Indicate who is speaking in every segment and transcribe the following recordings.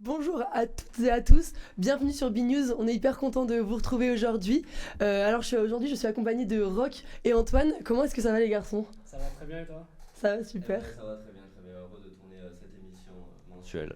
Speaker 1: Bonjour à toutes et à tous, bienvenue sur BNews, on est hyper content de vous retrouver aujourd'hui. Aujourd'hui je suis accompagné de Roch et Antoine. Comment est-ce que ça va les garçons?
Speaker 2: Ça va très bien et toi?
Speaker 1: Ça va super.
Speaker 3: Ça va très bien, heureux de tourner cette émission mensuelle.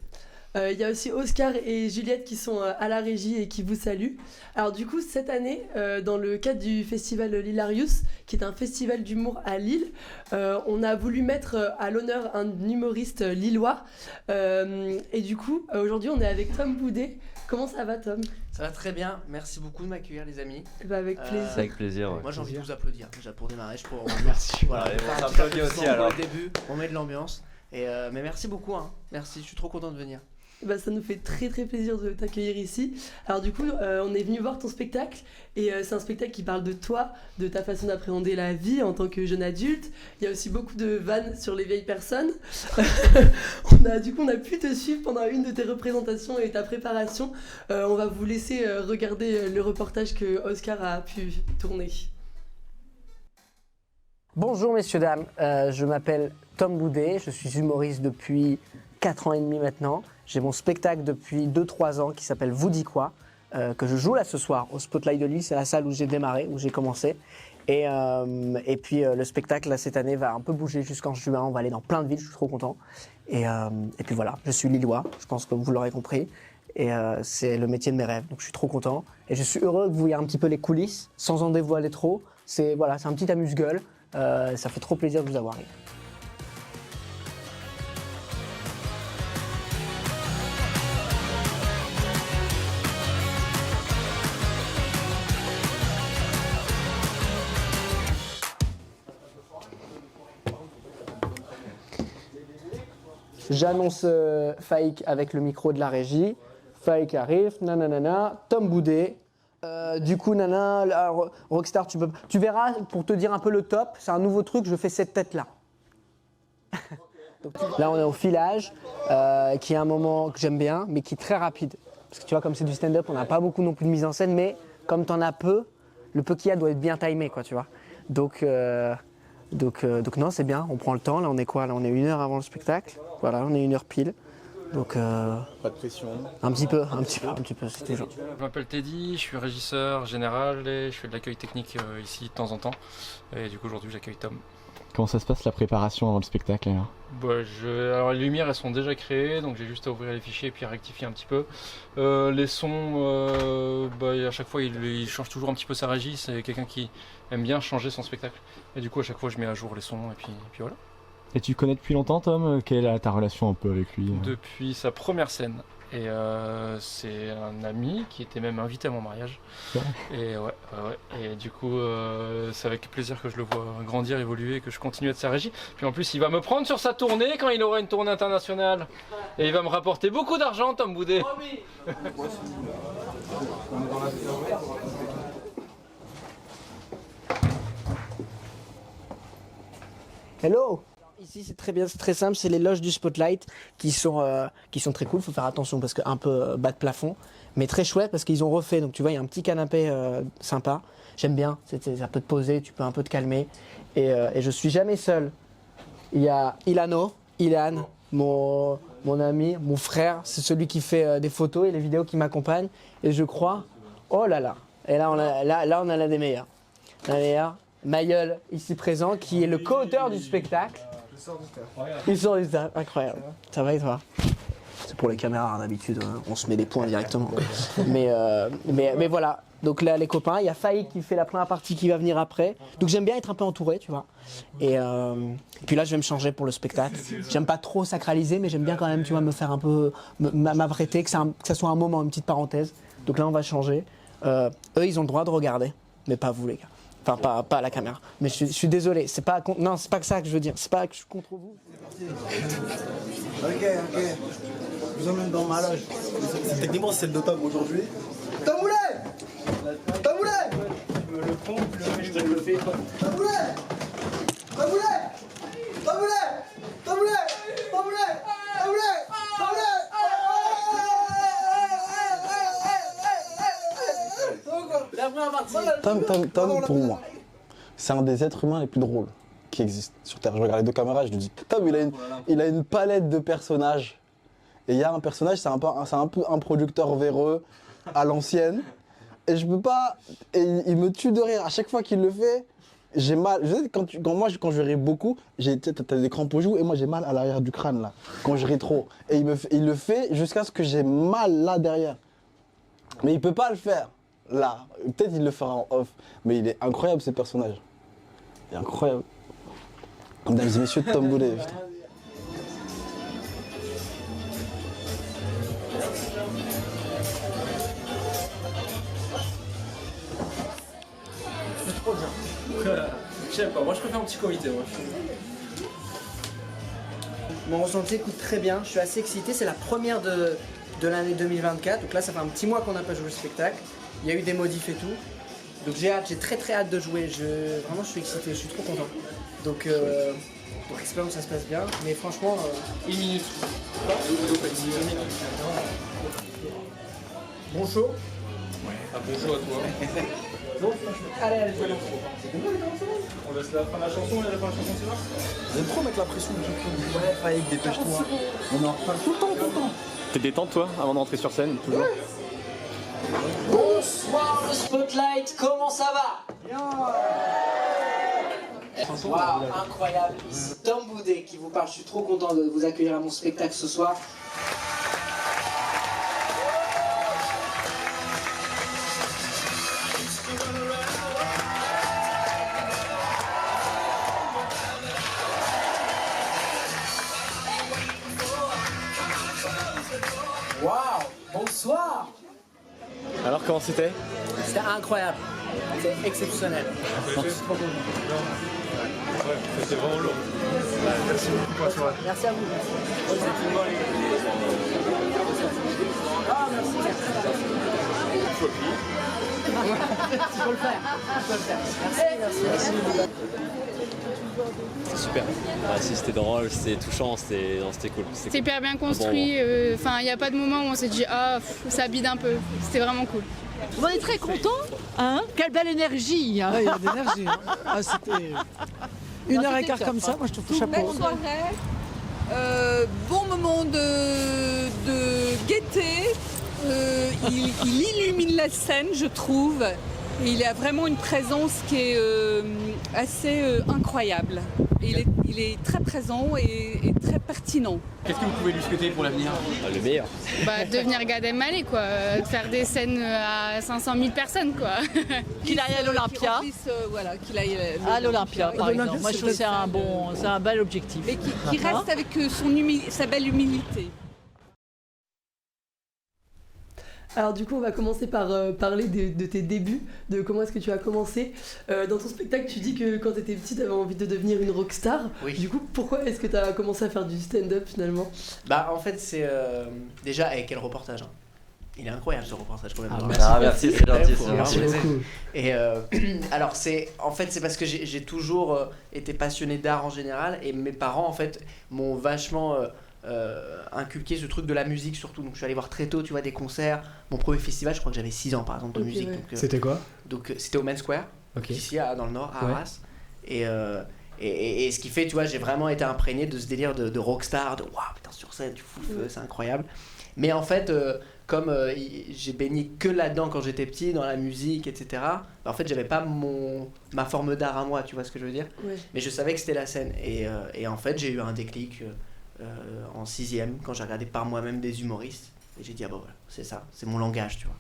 Speaker 1: Il y a aussi Oscar et Juliette qui sont à la régie et qui vous saluent. Alors du coup cette année, dans le cadre du festival Lilarius, qui est un festival d'humour à Lille, on a voulu mettre à l'honneur un humoriste lillois. Et du coup aujourd'hui on est avec Tom Boudet. Comment ça va Tom?
Speaker 4: Ça va très bien, merci beaucoup de m'accueillir les amis.
Speaker 1: Bah, avec plaisir.
Speaker 3: C'est avec plaisir. Ouais.
Speaker 4: Moi j'ai envie de vous applaudir déjà pour démarrer, je vous remercie. Voilà,
Speaker 3: Allez, on
Speaker 4: faire un
Speaker 3: s'applaudit
Speaker 4: petit
Speaker 3: aussi
Speaker 4: applaudissement
Speaker 3: alors.
Speaker 4: pour le début, on met de l'ambiance. Mais merci beaucoup, hein. Merci, je suis trop content de venir.
Speaker 1: Bah, ça nous fait très très plaisir de t'accueillir ici. Alors du coup, on est venu voir ton spectacle et c'est un spectacle qui parle de toi, de ta façon d'appréhender la vie en tant que jeune adulte. Il y a aussi beaucoup de vannes sur les vieilles personnes. On a pu te suivre pendant une de tes représentations et ta préparation. On va vous laisser regarder le reportage que Oscar a pu tourner.
Speaker 5: Bonjour messieurs, dames, je m'appelle Tom Boudet, je suis humoriste depuis 4 ans et demi maintenant. J'ai mon spectacle depuis 2-3 ans qui s'appelle Vous dis quoi, que je joue là ce soir au Spotlight de Lille, c'est la salle où j'ai démarré, où j'ai commencé. Et puis le spectacle là, cette année va un peu bouger jusqu'en juin, on va aller dans plein de villes, je suis trop content. Et puis voilà, je suis lillois, je pense que vous l'aurez compris. Et c'est le métier de mes rêves, donc je suis trop content. Et je suis heureux que vous voyez un petit peu les coulisses, sans en dévoiler trop. C'est un petit amuse-gueule, ça fait trop plaisir de vous avoir. J'annonce Faïk avec le micro de la régie. Faïk arrive, nanana, Tom Boudet. Du coup, nana, là, Rockstar, tu verras, pour te dire un peu le top, c'est un nouveau truc, je fais cette tête-là. Là, on est au filage, qui est un moment que j'aime bien, mais qui est très rapide. Parce que tu vois, comme c'est du stand-up, on n'a pas beaucoup non plus de mise en scène, mais comme t'en as peu, le peu qu'il y a doit être bien timé, quoi, tu vois. Donc non, c'est bien, on prend le temps. Là, on est quoi? Là, on est 1 heure avant le spectacle. Voilà, on est 1 heure pile. Donc,
Speaker 6: pas de pression.
Speaker 5: un petit peu, c'est toujours.
Speaker 2: Je m'appelle Teddy, je suis régisseur général et je fais de l'accueil technique ici de temps en temps. Et du coup aujourd'hui j'accueille Tom.
Speaker 6: Comment ça se passe la préparation avant le spectacle alors?
Speaker 2: Alors les lumières elles sont déjà créées, donc j'ai juste à ouvrir les fichiers et puis à rectifier un petit peu. Les sons, à chaque fois il change toujours un petit peu sa régie, c'est quelqu'un qui aime bien changer son spectacle. Et du coup à chaque fois je mets à jour les sons et puis voilà.
Speaker 6: Et tu connais depuis longtemps Tom? Quelle est ta relation un peu avec lui?
Speaker 2: Depuis sa première scène. Et c'est un ami qui était même invité à mon mariage.
Speaker 6: Ouais.
Speaker 2: Et ouais. Et du coup, c'est avec plaisir que je le vois grandir, évoluer, que je continue à être sa régie. Puis en plus, il va me prendre sur sa tournée quand il aura une tournée internationale. Et il va me rapporter beaucoup d'argent, Tom Boudet. Oh oui.
Speaker 5: Hello! Ici c'est très bien, c'est très simple, c'est les loges du Spotlight qui sont très cool, faut faire attention parce que un peu bas de plafond, mais très chouette parce qu'ils ont refait, donc tu vois il y a un petit canapé sympa, j'aime bien, ça peut te poser, tu peux un peu te calmer, et je suis jamais seul. Il y a Ilan, mon ami, mon frère, c'est celui qui fait des photos et les vidéos qui m'accompagnent, et je crois, oh là là, et là on a l'un des meilleurs, Mayol ici présent, qui est le co-auteur du spectacle. Il sort du taf, incroyable. Ça va et toi? C'est pour les caméras, d'habitude, on se met des points directement. mais voilà, donc là les copains, il y a Faïk qui fait la première partie qui va venir après. Donc j'aime bien être un peu entouré, tu vois. Et puis là je vais me changer pour le spectacle. J'aime pas trop sacraliser, mais j'aime bien quand même, tu vois, me faire un peu, m'apprêter, que ça soit un moment, une petite parenthèse. Donc là on va changer. Eux ils ont le droit de regarder, mais pas vous les gars. Enfin, pas à la caméra. Mais je suis désolé, c'est pas que ça que je veux dire. C'est pas que je suis contre vous.
Speaker 7: Ok. Je vous emmène dans ma loge. Techniquement, c'est celle de Tom aujourd'hui. Tom Boulet! Tom Boulet! Je me le prends, je te le fais. Tom Boulet! Tom Boulet! Tom Boulet! Tom Boulet! Tom Boulet! Tom Boulet! Tom Boulet!
Speaker 8: Tom, pour moi, c'est un des êtres humains les plus drôles qui existent sur Terre. Je regarde les 2 caméras, je lui dis, Tom, il a une palette de personnages Et il y a un personnage, c'est un peu un producteur véreux à l'ancienne. Et je peux pas. Et il me tue de rire. À chaque fois qu'il le fait, j'ai mal. Je sais, quand je ris beaucoup, t'as des crampes aux joues et moi j'ai mal à l'arrière du crâne là. Quand je ris trop. Et il le fait jusqu'à ce que j'ai mal là derrière. Mais il peut pas le faire là. Peut-être il le fera en off. Mais il est incroyable ce personnage. Il est incroyable. Mesdames et messieurs, Tom Boulet. Putain.
Speaker 2: Je sais pas, moi je préfère un petit comité.
Speaker 4: Mon ressenti écoute très bien, je suis assez excité, c'est la première de l'année 2024, donc là ça fait un petit mois qu'on n'a pas joué le spectacle, il y a eu des modifs et tout, donc j'ai très hâte de jouer, vraiment je suis excité, je suis trop content. Donc espérons que ça se passe bien, mais franchement... Une minute. Bon show.
Speaker 2: Bonjour à toi.
Speaker 4: Allez,
Speaker 2: On laisse la fin de la chanson et la fin de la chanson c'est là.
Speaker 7: Vous aimez trop mettre la pression du coup. Ouais, fallait que dépêche-toi. On en reparle tout le temps.
Speaker 6: T'es détente toi avant d'entrer sur scène toujours?
Speaker 5: Bonsoir le Spotlight, comment ça va? Waouh, incroyable. C'est Tom Boudet qui vous parle. Je suis trop content de vous accueillir à mon spectacle ce soir. Waouh, bonsoir.
Speaker 6: Alors comment c'était?
Speaker 5: C'était incroyable. C'est exceptionnel.
Speaker 2: C'était vraiment lourd. Merci beaucoup pour la soirée.
Speaker 5: Merci à vous. Ah, merci. Il faut le faire. Merci.
Speaker 3: C'est super. Ah, si c'était drôle, c'était touchant, c'était cool.
Speaker 9: C'était hyper bien construit. Enfin, il n'y a pas de moment où on s'est dit ah ça bide un peu. C'était vraiment cool.
Speaker 10: On est très contents, hein? Quelle belle énergie! Hein.
Speaker 5: Il y a de l'énergie. Hein. Ah, c'était 1h15 comme ça, moi je trouve chapeau.
Speaker 10: Belle soirée, bon moment de gaieté. Il illumine la scène, je trouve. Et il a vraiment une présence qui est assez incroyable. Et il est très présent et très pertinent.
Speaker 6: Qu'est-ce que vous pouvez lui souhaiter pour l'avenir?
Speaker 3: Le meilleur.
Speaker 9: Devenir Gad Elmaleh quoi, faire des scènes à 500 000 personnes quoi.
Speaker 10: Qu'il aille à l'Olympia. Qu'il aille à l'Olympia, par exemple. Moi je trouve que c'est un bel objectif. Mais qui reste avec sa belle humilité.
Speaker 1: Alors du coup, on va commencer par parler de tes débuts, de comment est-ce que tu as commencé. Dans ton spectacle, tu dis que quand tu étais petite, tu avais envie de devenir une rockstar.
Speaker 4: Oui.
Speaker 1: Du coup, pourquoi est-ce que tu as commencé à faire du stand-up finalement?
Speaker 4: En fait c'est... déjà, quel reportage hein. Il est incroyable ce reportage quand même.
Speaker 3: Merci, c'est gentil.
Speaker 4: Merci beaucoup. Et alors c'est parce que j'ai toujours été passionné d'art en général et mes parents en fait m'ont vachement inculqué ce truc de la musique surtout. Donc je suis allé voir très tôt, tu vois, des concerts. Mon premier festival, je crois que j'avais 6 ans par exemple de musique.
Speaker 1: Ouais.
Speaker 4: Donc,
Speaker 5: C'était quoi?
Speaker 4: donc c'était au Main Square, ici dans le nord, à Arras. Et ce qui fait, tu vois, j'ai vraiment été imprégné de ce délire de rockstar, de waouh, putain, sur scène, tu fous le feu, c'est incroyable. Mais en fait, comme j'ai baigné que là-dedans quand j'étais petit, dans la musique, etc., en fait, j'avais pas ma forme d'art à moi, tu vois ce que je veux dire?
Speaker 1: Ouais.
Speaker 4: Mais je savais que c'était la scène. Et en fait, j'ai eu un déclic en 6ème, quand j'ai regardé par moi-même des humoristes. Et j'ai dit, ah bah voilà, c'est ça, c'est mon langage, tu vois.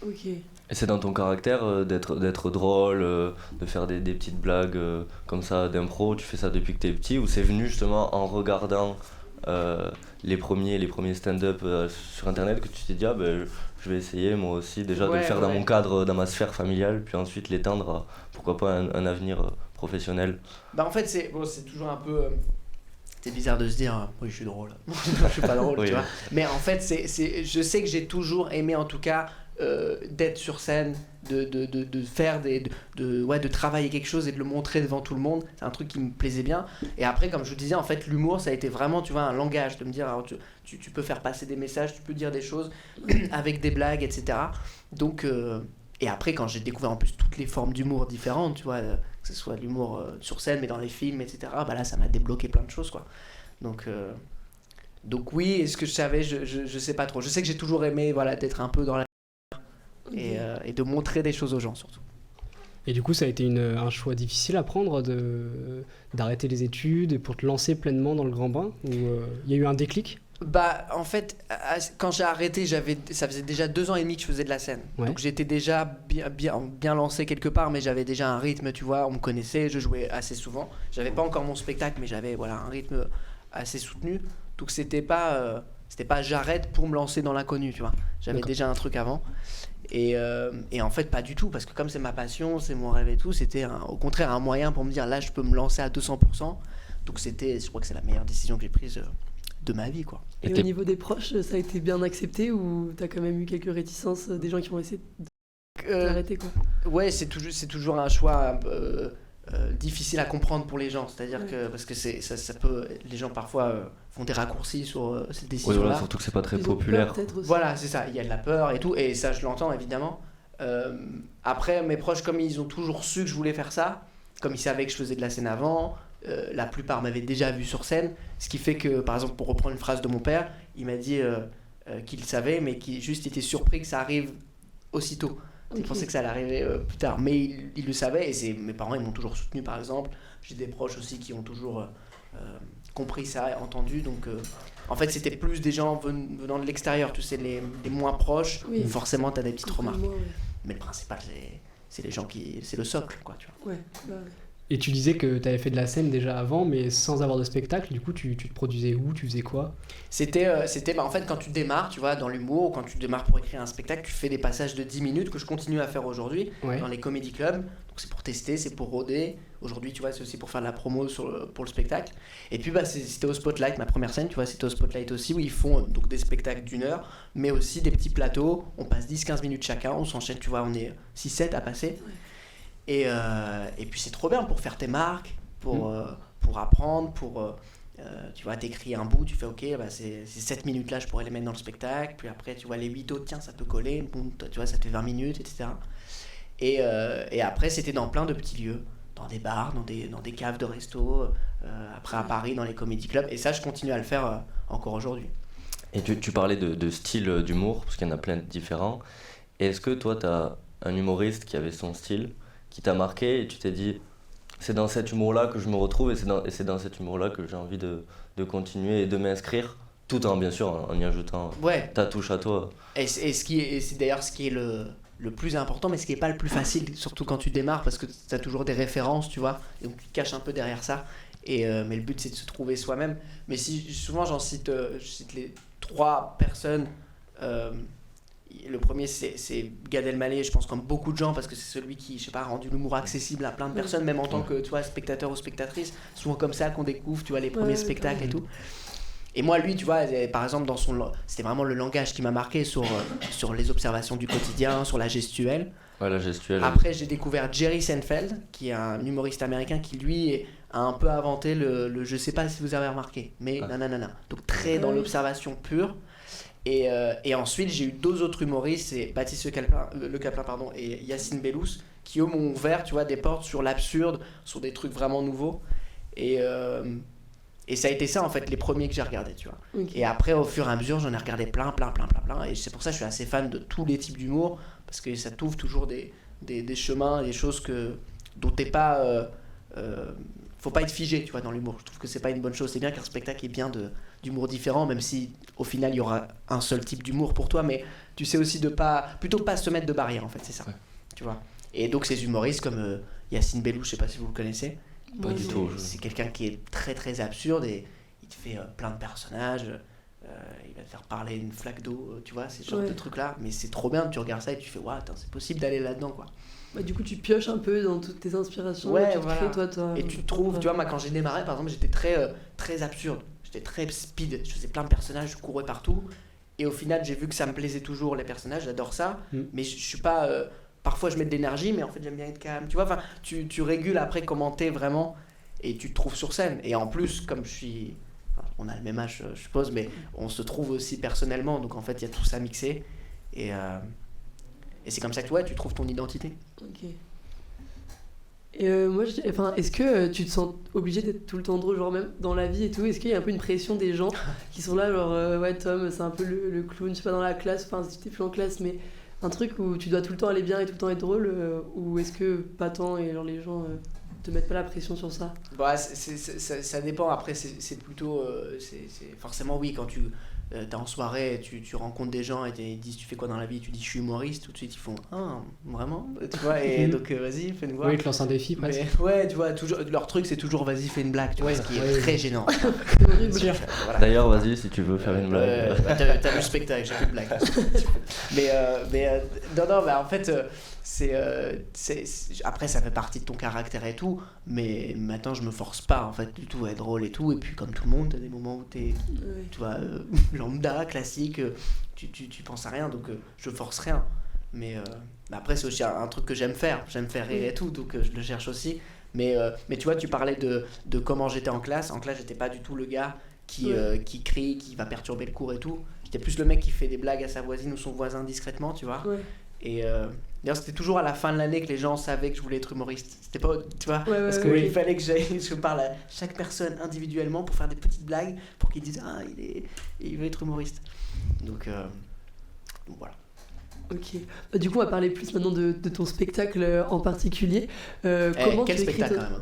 Speaker 1: Ok.
Speaker 3: Et c'est dans ton caractère d'être drôle, de faire des petites blagues comme ça d'impro, tu fais ça depuis que t'es petit, ou c'est venu justement en regardant les premiers stand-up sur internet que tu t'es dit je vais essayer moi aussi déjà de le faire dans mon cadre, dans ma sphère familiale, puis ensuite l'étendre à pourquoi pas un avenir professionnel.
Speaker 4: En fait c'est toujours un peu... c'est bizarre de se dire oui je suis drôle. Je suis pas drôle,
Speaker 3: oui,
Speaker 4: tu vois. Mais en fait je sais que j'ai toujours aimé en tout cas d'être sur scène, de faire de travailler quelque chose et de le montrer devant tout le monde. C'est un truc qui me plaisait bien. Et après, comme je vous disais, en fait l'humour ça a été vraiment, tu vois, un langage, de me dire alors, tu peux faire passer des messages, tu peux dire des choses avec des blagues, etc. Donc et après quand j'ai découvert en plus toutes les formes d'humour différentes, tu vois, que ce soit l'humour sur scène mais dans les films, etc., là ça m'a débloqué plein de choses quoi. Donc Donc oui, est-ce que je savais, je sais pas trop. Je sais que j'ai toujours aimé voilà, d'être un peu dans la... Et de montrer des choses aux gens surtout.
Speaker 11: Et du coup, ça a été un choix difficile à prendre d'arrêter les études et pour te lancer pleinement dans le grand bain, ou il y a eu un déclic?
Speaker 4: Bah en fait, quand j'ai arrêté, ça faisait déjà 2 ans et demi que je faisais de la scène.
Speaker 11: Ouais.
Speaker 4: Donc j'étais déjà bien lancé quelque part, mais j'avais déjà un rythme, tu vois, on me connaissait, je jouais assez souvent. J'avais pas encore mon spectacle, mais j'avais voilà, un rythme assez soutenu. Donc c'était pas j'arrête pour me lancer dans l'inconnu, tu vois. J'avais déjà un truc avant. Et en fait, pas du tout, parce que comme c'est ma passion, c'est mon rêve et tout, c'était au contraire un moyen pour me dire là, je peux me lancer à 200%. Donc je crois que c'est la meilleure décision que j'ai prise de ma vie, quoi.
Speaker 1: Et au niveau des proches, ça a été bien accepté ou t'as quand même eu quelques réticences des gens qui ont essayé d'arrêter, quoi?
Speaker 4: Ouais, c'est toujours un choix difficile à comprendre pour les gens, c'est-à-dire que parce que ça peut, les gens parfois font des raccourcis sur cette décision-là.
Speaker 3: Oui, voilà, surtout que c'est pas très populaire.
Speaker 4: Voilà, c'est ça, il y a de la peur et tout, et ça je l'entends évidemment. Après, mes proches, comme ils ont toujours su que je voulais faire ça, comme ils savaient que je faisais de la scène avant, la plupart m'avaient déjà vu sur scène, ce qui fait que, par exemple, pour reprendre une phrase de mon père, il m'a dit qu'il savait, mais qu'il juste était surpris que ça arrive aussitôt. Il pensait que ça allait arriver plus tard, mais il le savait, et mes parents ils m'ont toujours soutenu, par exemple. J'ai des proches aussi qui ont toujours compris ça et entendu, donc en fait c'était plus des gens venant de l'extérieur, tu sais, les moins proches, où forcément t'as des petites remarques. Mais le principal c'est les gens c'est le socle, quoi, tu vois.
Speaker 11: Et tu disais que tu avais fait de la scène déjà avant, mais sans avoir de spectacle. Du coup, tu te produisais où? Tu faisais quoi?
Speaker 4: C'était en fait, quand tu démarres, tu vois, dans l'humour, ou quand tu démarres pour écrire un spectacle, tu fais des passages de 10 minutes que je continue à faire aujourd'hui dans les comédie clubs. Donc c'est pour tester, c'est pour rôder. Aujourd'hui, tu vois, c'est aussi pour faire de la promo pour le spectacle. Et puis c'était au Spotlight, ma première scène, tu vois, c'était au Spotlight aussi, où ils font donc des spectacles d'1 heure, mais aussi des petits plateaux. On passe 10-15 minutes chacun, on s'enchaîne, tu vois, on est 6-7 à passer. Et puis c'est trop bien pour faire tes marques, pour apprendre, tu vois, t'écris un bout, tu fais ok, bah c'est 7 minutes là, je pourrais les mettre dans le spectacle, puis après tu vois les 8 autres, tiens ça peut coller, boum, tu vois, ça te fait 20 minutes, etc. Et après c'était dans plein de petits lieux, dans des bars, dans des caves de resto, après à Paris, dans les comédie clubs, et ça je continue à le faire encore aujourd'hui.
Speaker 3: Et tu parlais de style d'humour, parce qu'il y en a plein de différents. Et est-ce que toi t'as un humoriste qui avait son style, qui t'a marqué et tu t'es dit c'est dans cet humour-là que je me retrouve et c'est dans cet humour-là que j'ai envie de continuer et de m'inscrire, tout en bien sûr en y ajoutant ta touche à toi.
Speaker 4: Et c'est d'ailleurs ce qui est le plus important, mais ce qui n'est pas le plus facile, surtout quand tu démarres, parce que tu as toujours des références, tu vois, et donc tu te caches un peu derrière ça, mais le but c'est de se trouver soi-même. Mais souvent je cite les 3 personnes. Le premier c'est Gad Elmaleh, je pense, comme beaucoup de gens, parce que c'est celui qui, je sais pas, a rendu l'humour accessible à plein de personnes, même en tant que, tu vois, spectateur ou spectatrice, souvent comme ça qu'on découvre, tu vois, les premiers spectacles et tout. Et moi, lui, tu vois, par exemple, c'était vraiment le langage qui m'a marqué sur les observations du quotidien, sur la gestuelle.
Speaker 3: Ouais, la gestuelle.
Speaker 4: Après, j'ai découvert Jerry Seinfeld, qui est un humoriste américain qui, lui, a un peu inventé le je sais pas si vous avez remarqué, mais nanana. Donc très dans l'observation pure. Et ensuite, j'ai eu 2 autres humoristes, c'est Baptiste Le Caplin et Yacine Bellous, qui eux m'ont ouvert, tu vois, des portes sur l'absurde, sur des trucs vraiment nouveaux. Et ça a été ça, en fait, les premiers que j'ai regardés, tu vois. Okay. Et après, au fur et à mesure, j'en ai regardé plein. Et c'est pour ça que je suis assez fan de tous les types d'humour, parce que ça t'ouvre toujours des chemins, des choses dont t'es pas... faut pas être figé, tu vois, dans l'humour. Je trouve que c'est pas une bonne chose. C'est bien qu'un spectacle ait bien d'humour différent, même si au final il y aura un seul type d'humour pour toi, mais tu sais aussi plutôt pas se mettre de barrière, en fait, c'est ça. Ouais. Tu vois. Et donc ces humoristes comme Yacine Bellous, je sais pas si vous le connaissez.
Speaker 3: Pas du tout.
Speaker 4: C'est quelqu'un qui est très très absurde et il te fait plein de personnages. Il va te faire parler une flaque d'eau, tu vois, ces genres de trucs là. Mais c'est trop bien, tu regardes ça et tu fais waouh, c'est possible d'aller là-dedans, quoi.
Speaker 1: Bah, du coup, tu pioches un peu dans toutes tes inspirations.
Speaker 4: Ouais,
Speaker 1: tu
Speaker 4: voilà.
Speaker 1: crées, toi.
Speaker 4: Et tu te trouves, tu vois, moi quand j'ai démarré, par exemple, j'étais très absurde. J'étais très speed. Je faisais plein de personnages, je courais partout. Et au final, j'ai vu que ça me plaisait toujours, les personnages, j'adore ça. Mais je suis pas. Parfois, je mets de l'énergie, mais en fait, j'aime bien être calme. Tu vois, enfin, tu régules après comment t'es vraiment et tu te trouves sur scène. Et en plus, comme je suis. Enfin, on a le même âge, je suppose, mais on se trouve aussi personnellement. Donc en fait, il y a tout ça mixé. Et c'est comme ça que tu trouves ton identité.
Speaker 1: Ok. Et moi, est-ce que tu te sens obligé d'être tout le temps drôle, genre même dans la vie et tout? Est-ce qu'il y a un peu une pression des gens qui sont là, genre ouais, Tom, c'est un peu le clown, je sais pas, dans la classe, enfin, si tu t'es plus en classe, mais un truc où tu dois tout le temps aller bien et tout le temps être drôle, ou est-ce que pas tant et genre les gens te mettent pas la pression sur ça?
Speaker 4: Bah, ça dépend. Après, c'est plutôt. Forcément, oui, quand t'es en soirée, tu rencontres des gens et ils disent tu fais quoi dans la vie, tu dis je suis humoriste, tout de suite ils font ah, vraiment, tu vois, et donc vas-y, fais-nous voir.
Speaker 11: Oui, ils te lancent un défi presque.
Speaker 4: Mais, ouais, tu vois, toujours, leur truc c'est toujours vas-y, fais une blague, tu vois, ce qui est très gênant.
Speaker 1: C'est horrible.
Speaker 4: Voilà.
Speaker 3: D'ailleurs, vas-y si tu veux faire une blague.
Speaker 4: T'as vu le spectacle, j'ai fait de blague. mais non, en fait, après ça fait partie de ton caractère et tout, mais maintenant je me force pas en fait du tout à être drôle et tout, et puis comme tout le monde, t'as des moments où t'es, tu vois, lambda, classique, tu penses à rien, donc je force rien. Mais après c'est aussi un truc que j'aime faire rire et tout, donc je le cherche aussi. Mais tu vois, tu parlais de comment j'étais en classe. En classe, j'étais pas du tout le gars qui crie, qui va perturber le cours et tout. J'étais plus le mec qui fait des blagues à sa voisine ou son voisin discrètement, tu vois. Et d'ailleurs, c'était toujours à la fin de l'année que les gens savaient que je voulais être humoriste. C'était pas, tu vois, parce qu'il fallait que je parle à chaque personne individuellement pour faire des petites blagues pour qu'ils disent ah, il veut être humoriste. Donc voilà.
Speaker 1: Ok. Bah, du coup, on va parler plus maintenant de ton spectacle en particulier. Comment
Speaker 4: quel
Speaker 1: tu écris
Speaker 4: spectacle quand même,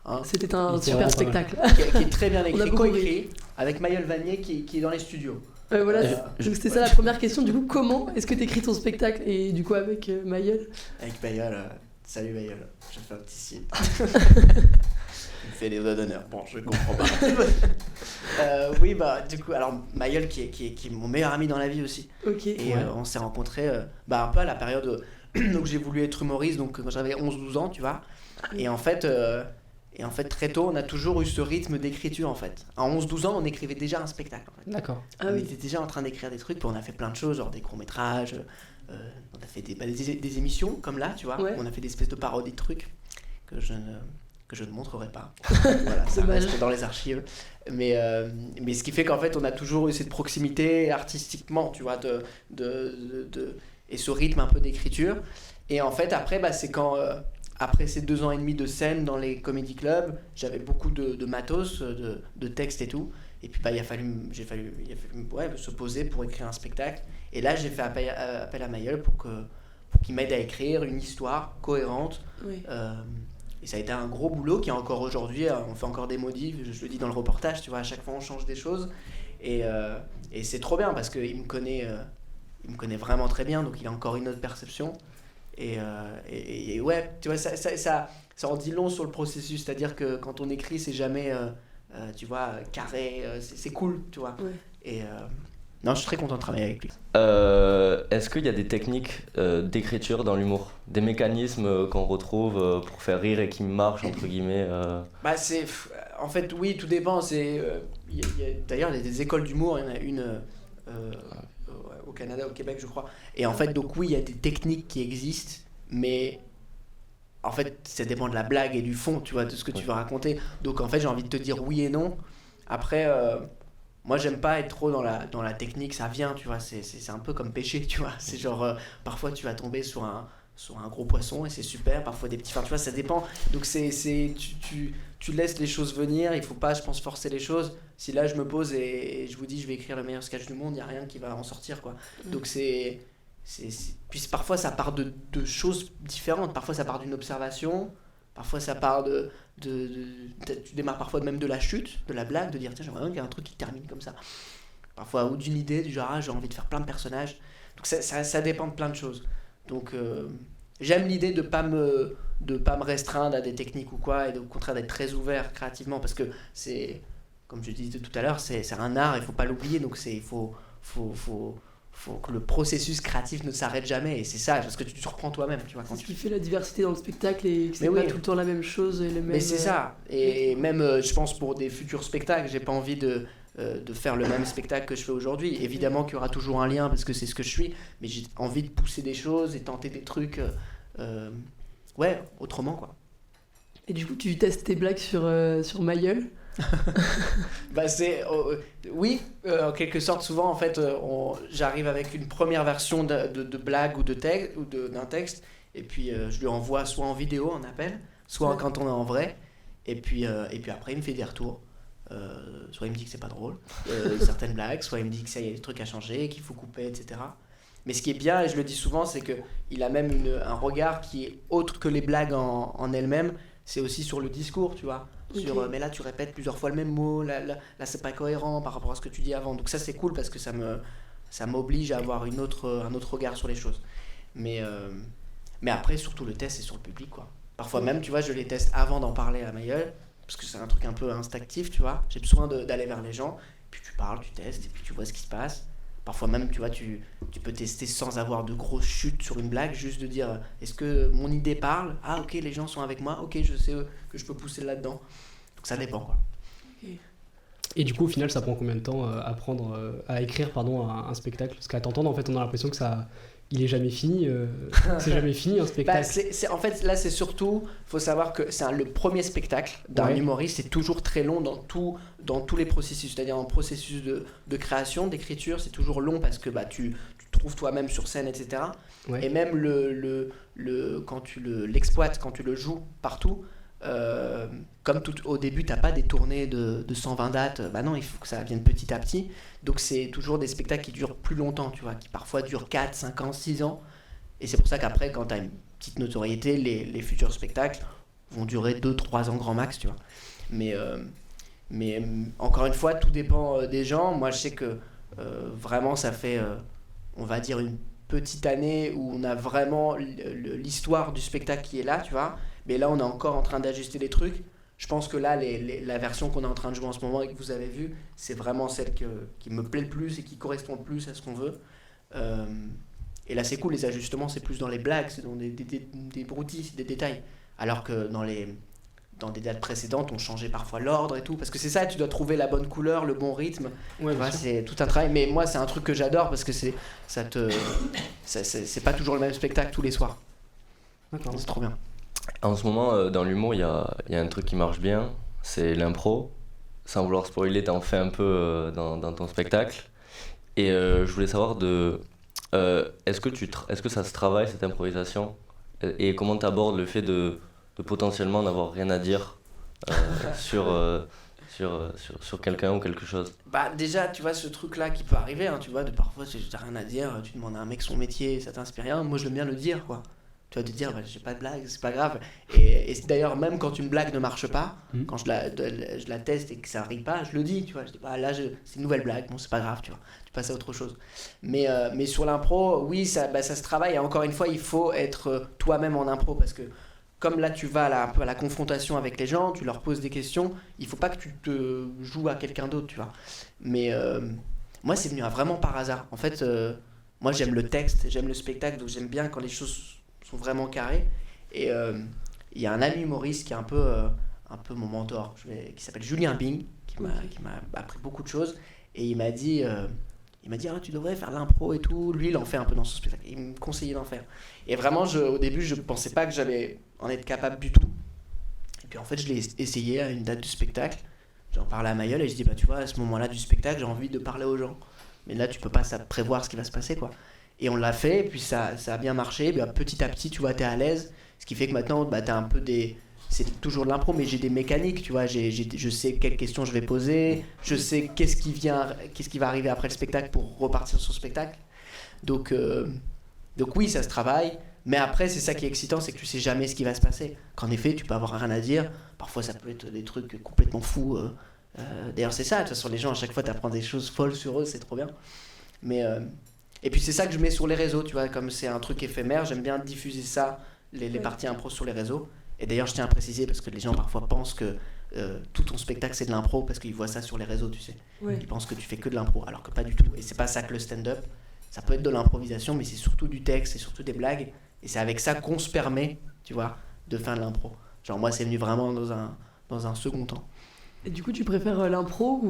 Speaker 4: hein.
Speaker 1: C'était un super spectacle.
Speaker 4: Qui est très bien écrit, co-écrit, avec Maëlle Vanier qui est dans les studios.
Speaker 1: Voilà, donc c'était ça la première question. Du coup, comment est-ce que tu écris ton spectacle? Et du coup, avec Maëlle?
Speaker 4: Avec Maëlle, salut Maëlle, je fais un petit signe. Il me fait des doigts d'honneur. Bon, je comprends pas. Oui, bah, du coup, alors Maëlle qui est mon meilleur ami dans la vie aussi.
Speaker 1: Ok.
Speaker 4: Et on s'est rencontrés un peu à la période où j'ai voulu être humoriste, donc quand j'avais 11-12 ans, tu vois. Et en fait, très tôt, on a toujours eu ce rythme d'écriture, en fait. À 11-12 ans, on écrivait déjà un spectacle, en fait.
Speaker 11: D'accord.
Speaker 4: On était déjà en train d'écrire des trucs, puis on a fait plein de choses, genre des courts-métrages, on a fait des émissions, comme là, tu vois. On a fait des espèces de parodies de trucs que je ne montrerai pas. Voilà, ça reste dans les archives. Mais ce qui fait qu'en fait, on a toujours eu cette proximité artistiquement, tu vois, et ce rythme un peu d'écriture. Et en fait, après, c'est quand... après ces 2 ans et demi de scène dans les comédie clubs, j'avais beaucoup de matos, de textes et tout. Et puis il a fallu se poser pour écrire un spectacle. Et là, j'ai fait appel à Maëlle pour qu'il m'aide à écrire une histoire cohérente.
Speaker 1: Oui.
Speaker 4: Et ça a été un gros boulot qui est encore aujourd'hui, on fait encore des modifs, je le dis dans le reportage, tu vois, à chaque fois on change des choses. Et c'est trop bien parce qu'il me connaît vraiment très bien, donc il a encore une autre perception. Et ouais, tu vois, ça en dit long sur le processus, c'est-à-dire que quand on écrit, c'est jamais, tu vois, carré, c'est cool, tu vois.
Speaker 1: Ouais.
Speaker 4: Et non, je suis très content de travailler avec lui.
Speaker 3: Est-ce qu'il y a des techniques d'écriture dans l'humour? Des mécanismes qu'on retrouve pour faire rire et qui marchent, entre guillemets
Speaker 4: En fait, oui, tout dépend. D'ailleurs, il y a des écoles d'humour, il y en a une... au Canada, au Québec, je crois. Et en fait, donc oui, il y a des techniques qui existent, mais en fait, ça dépend de la blague et du fond, tu vois, de ce que tu veux raconter. Donc en fait, j'ai envie de te dire oui et non. Après, moi, j'aime pas être trop dans la technique, ça vient, tu vois, c'est un peu comme pêcher, tu vois. C'est genre, parfois, tu vas tomber sur un gros poisson et c'est super, parfois des petits... Enfin, tu vois, ça dépend. Donc tu laisses les choses venir, il faut pas, je pense, forcer les choses. Si là, je me pose et je vous dis, je vais écrire le meilleur sketch du monde, il n'y a rien qui va en sortir, quoi. Donc puis parfois, ça part de choses différentes. Parfois, ça part d'une observation. Parfois, ça part tu démarres parfois même de la chute, de la blague, de dire, tiens, j'aimerais bien qu'il y ait un truc qui termine comme ça. Parfois, ou d'une idée, du genre, j'ai envie de faire plein de personnages. Donc, ça dépend de plein de choses. Donc, j'aime l'idée de pas me restreindre à des techniques ou quoi, et au contraire d'être très ouvert créativement, parce que c'est, comme je disais tout à l'heure, c'est un art, il faut pas l'oublier, donc il faut que le processus créatif ne s'arrête jamais, et c'est ça, parce que tu te surprends toi-même, tu vois.
Speaker 1: C'est ce qui fait la diversité dans le spectacle, et que c'est pas tout le temps la même chose et les mêmes...
Speaker 4: Mais c'est ça, et même, je pense, pour des futurs spectacles, j'ai pas envie de faire le même spectacle que je fais aujourd'hui. Évidemment qu'il y aura toujours un lien parce que c'est ce que je suis, mais j'ai envie de pousser des choses et tenter des trucs autrement, quoi.
Speaker 1: Et du coup, tu testes tes blagues sur Maëlle?
Speaker 4: Oui, en quelque sorte. Souvent, en fait, j'arrive avec une première version de blague ou d'un texte, et puis je lui envoie soit en vidéo, en appel, soit quand on est en vrai, et puis après il me fait des retours. Soit il me dit que c'est pas drôle, certaines blagues, soit il me dit qu'il y a des trucs à changer, qu'il faut couper, etc. Mais ce qui est bien, et je le dis souvent, c'est qu'il a même un regard qui est autre que les blagues en elles-mêmes, c'est aussi sur le discours, tu vois. Sur, mais là tu répètes plusieurs fois le même mot, là c'est pas cohérent par rapport à ce que tu dis avant. Donc ça c'est cool parce que ça m'oblige à avoir un autre regard sur les choses. Mais après, surtout le test, c'est sur le public, quoi. Parfois même, tu vois, je les teste avant d'en parler à ma gueule, parce que c'est un truc un peu instinctif, tu vois. J'ai besoin d'aller vers les gens, puis tu parles, tu testes, et puis tu vois ce qui se passe. Parfois même, tu vois, tu peux tester sans avoir de grosses chutes sur une blague, juste de dire, est-ce que mon idée parle ? Ah ok, les gens sont avec moi, ok, je sais que je peux pousser là-dedans. Donc ça dépend, quoi.
Speaker 11: Et du coup, au final, ça prend combien de temps à écrire un spectacle ? Parce qu'à t'entendre, en fait, on a l'impression que il est jamais fini. C'est jamais fini un spectacle.
Speaker 4: En fait, là, c'est surtout, faut savoir que c'est le premier spectacle d'un humoriste. C'est toujours très long dans tous les processus. C'est-à-dire en processus de création, d'écriture, c'est toujours long parce que tu trouves toi-même sur scène, etc. Ouais. Et même quand tu l'exploites, quand tu le joues partout. Comme au début t'as pas des tournées de 120 dates, non, il faut que ça vienne petit à petit, donc c'est toujours des spectacles qui durent plus longtemps, tu vois, qui parfois durent 4, 5 ans, 6 ans, et c'est pour ça qu'après quand t'as une petite notoriété, les futurs spectacles vont durer 2-3 ans grand max, tu vois. Mais encore une fois, tout dépend des gens. Moi je sais que vraiment ça fait on va dire une petite année où on a vraiment l'histoire du spectacle qui est là, tu vois. Mais là, on est encore en train d'ajuster les trucs. Je pense que là, la version qu'on est en train de jouer en ce moment et que vous avez vue, c'est vraiment celle qui me plaît le plus et qui correspond le plus à ce qu'on veut. Et là, c'est cool, les ajustements, c'est plus dans les blagues, c'est dans des broutilles, des détails. Alors que dans des dates précédentes, on changeait parfois l'ordre et tout. Parce que c'est ça, tu dois trouver la bonne couleur, le bon rythme. Ouais, c'est tout un travail. Mais moi, c'est un truc que j'adore parce que c'est pas toujours le même spectacle tous les soirs. D'accord. C'est trop bien.
Speaker 3: En ce moment, dans l'humour, il y a un truc qui marche bien, c'est l'impro. Sans vouloir spoiler, t'en fais un peu dans ton spectacle. Et je voulais savoir est-ce que ça se travaille, cette improvisation ? Et comment t'abordes le fait de potentiellement n'avoir rien à dire sur quelqu'un ou quelque chose ?
Speaker 4: Déjà, tu vois, ce truc-là qui peut arriver, hein, tu vois, parfois, t'as rien à dire, tu demandes à un mec son métier, ça t'inspire rien. Moi, je l'aime bien le dire, quoi. Tu vas te dire, j'ai pas de blague, c'est pas grave. Et d'ailleurs, même quand une blague ne marche pas, quand je la teste et que ça arrive pas, je le dis, tu vois. Je dis, là, c'est une nouvelle blague, bon, c'est pas grave, tu vois. Tu passes à autre chose. Mais sur l'impro, oui, ça se travaille. Et encore une fois, il faut être toi-même en impro parce que, comme là, tu vas un peu à la confrontation avec les gens, tu leur poses des questions, il faut pas que tu te joues à quelqu'un d'autre, tu vois. Mais moi, c'est venu vraiment par hasard. En fait, moi, j'aime le texte, j'aime le spectacle, donc j'aime bien quand les choses sont vraiment carrés. Et il y a un ami humoriste qui est un peu mon mentor, qui s'appelle Julien Bing, qui m'a appris beaucoup de choses. Et il m'a dit tu devrais faire l'impro et tout. Lui, il en fait un peu dans son spectacle. Il me conseillait d'en faire. Et vraiment, au début, je pensais pas que j'allais en être capable du tout. Et puis en fait, je l'ai essayé à une date du spectacle. J'en parlais à Mayol et je dis tu vois, à ce moment-là du spectacle, j'ai envie de parler aux gens. Mais là, tu peux pas prévoir ce qui va se passer, quoi. Et on l'a fait, et puis ça a bien marché. Petit à petit, tu vois, t'es à l'aise. Ce qui fait que maintenant, t'as un peu c'est toujours de l'impro, mais j'ai des mécaniques, tu vois. Je sais quelles questions je vais poser. Je sais qu'est-ce qui va arriver après le spectacle pour repartir sur le spectacle. Donc oui, ça se travaille. Mais après, c'est ça qui est excitant, c'est que tu sais jamais ce qui va se passer. Qu'en effet, tu peux avoir rien à dire. Parfois, ça peut être des trucs complètement fous. D'ailleurs, c'est ça. De toute façon, les gens, à chaque fois, t'apprends des choses folles sur eux, c'est trop bien. Mais... Et puis c'est ça que je mets sur les réseaux, tu vois, comme c'est un truc éphémère, j'aime bien diffuser ça, les parties impro sur les réseaux. Et d'ailleurs, je tiens à préciser, parce que les gens parfois pensent que tout ton spectacle c'est de l'impro, parce qu'ils voient ça sur les réseaux, tu sais. Ouais. Ils pensent que tu fais que de l'impro, alors que pas du tout. Et c'est pas ça que le stand-up, ça peut être de l'improvisation, mais c'est surtout du texte, c'est surtout des blagues. Et c'est avec ça qu'on se permet, tu vois, de faire de l'impro. Genre moi, c'est venu vraiment dans un second temps.
Speaker 1: Et du coup, tu préfères l'impro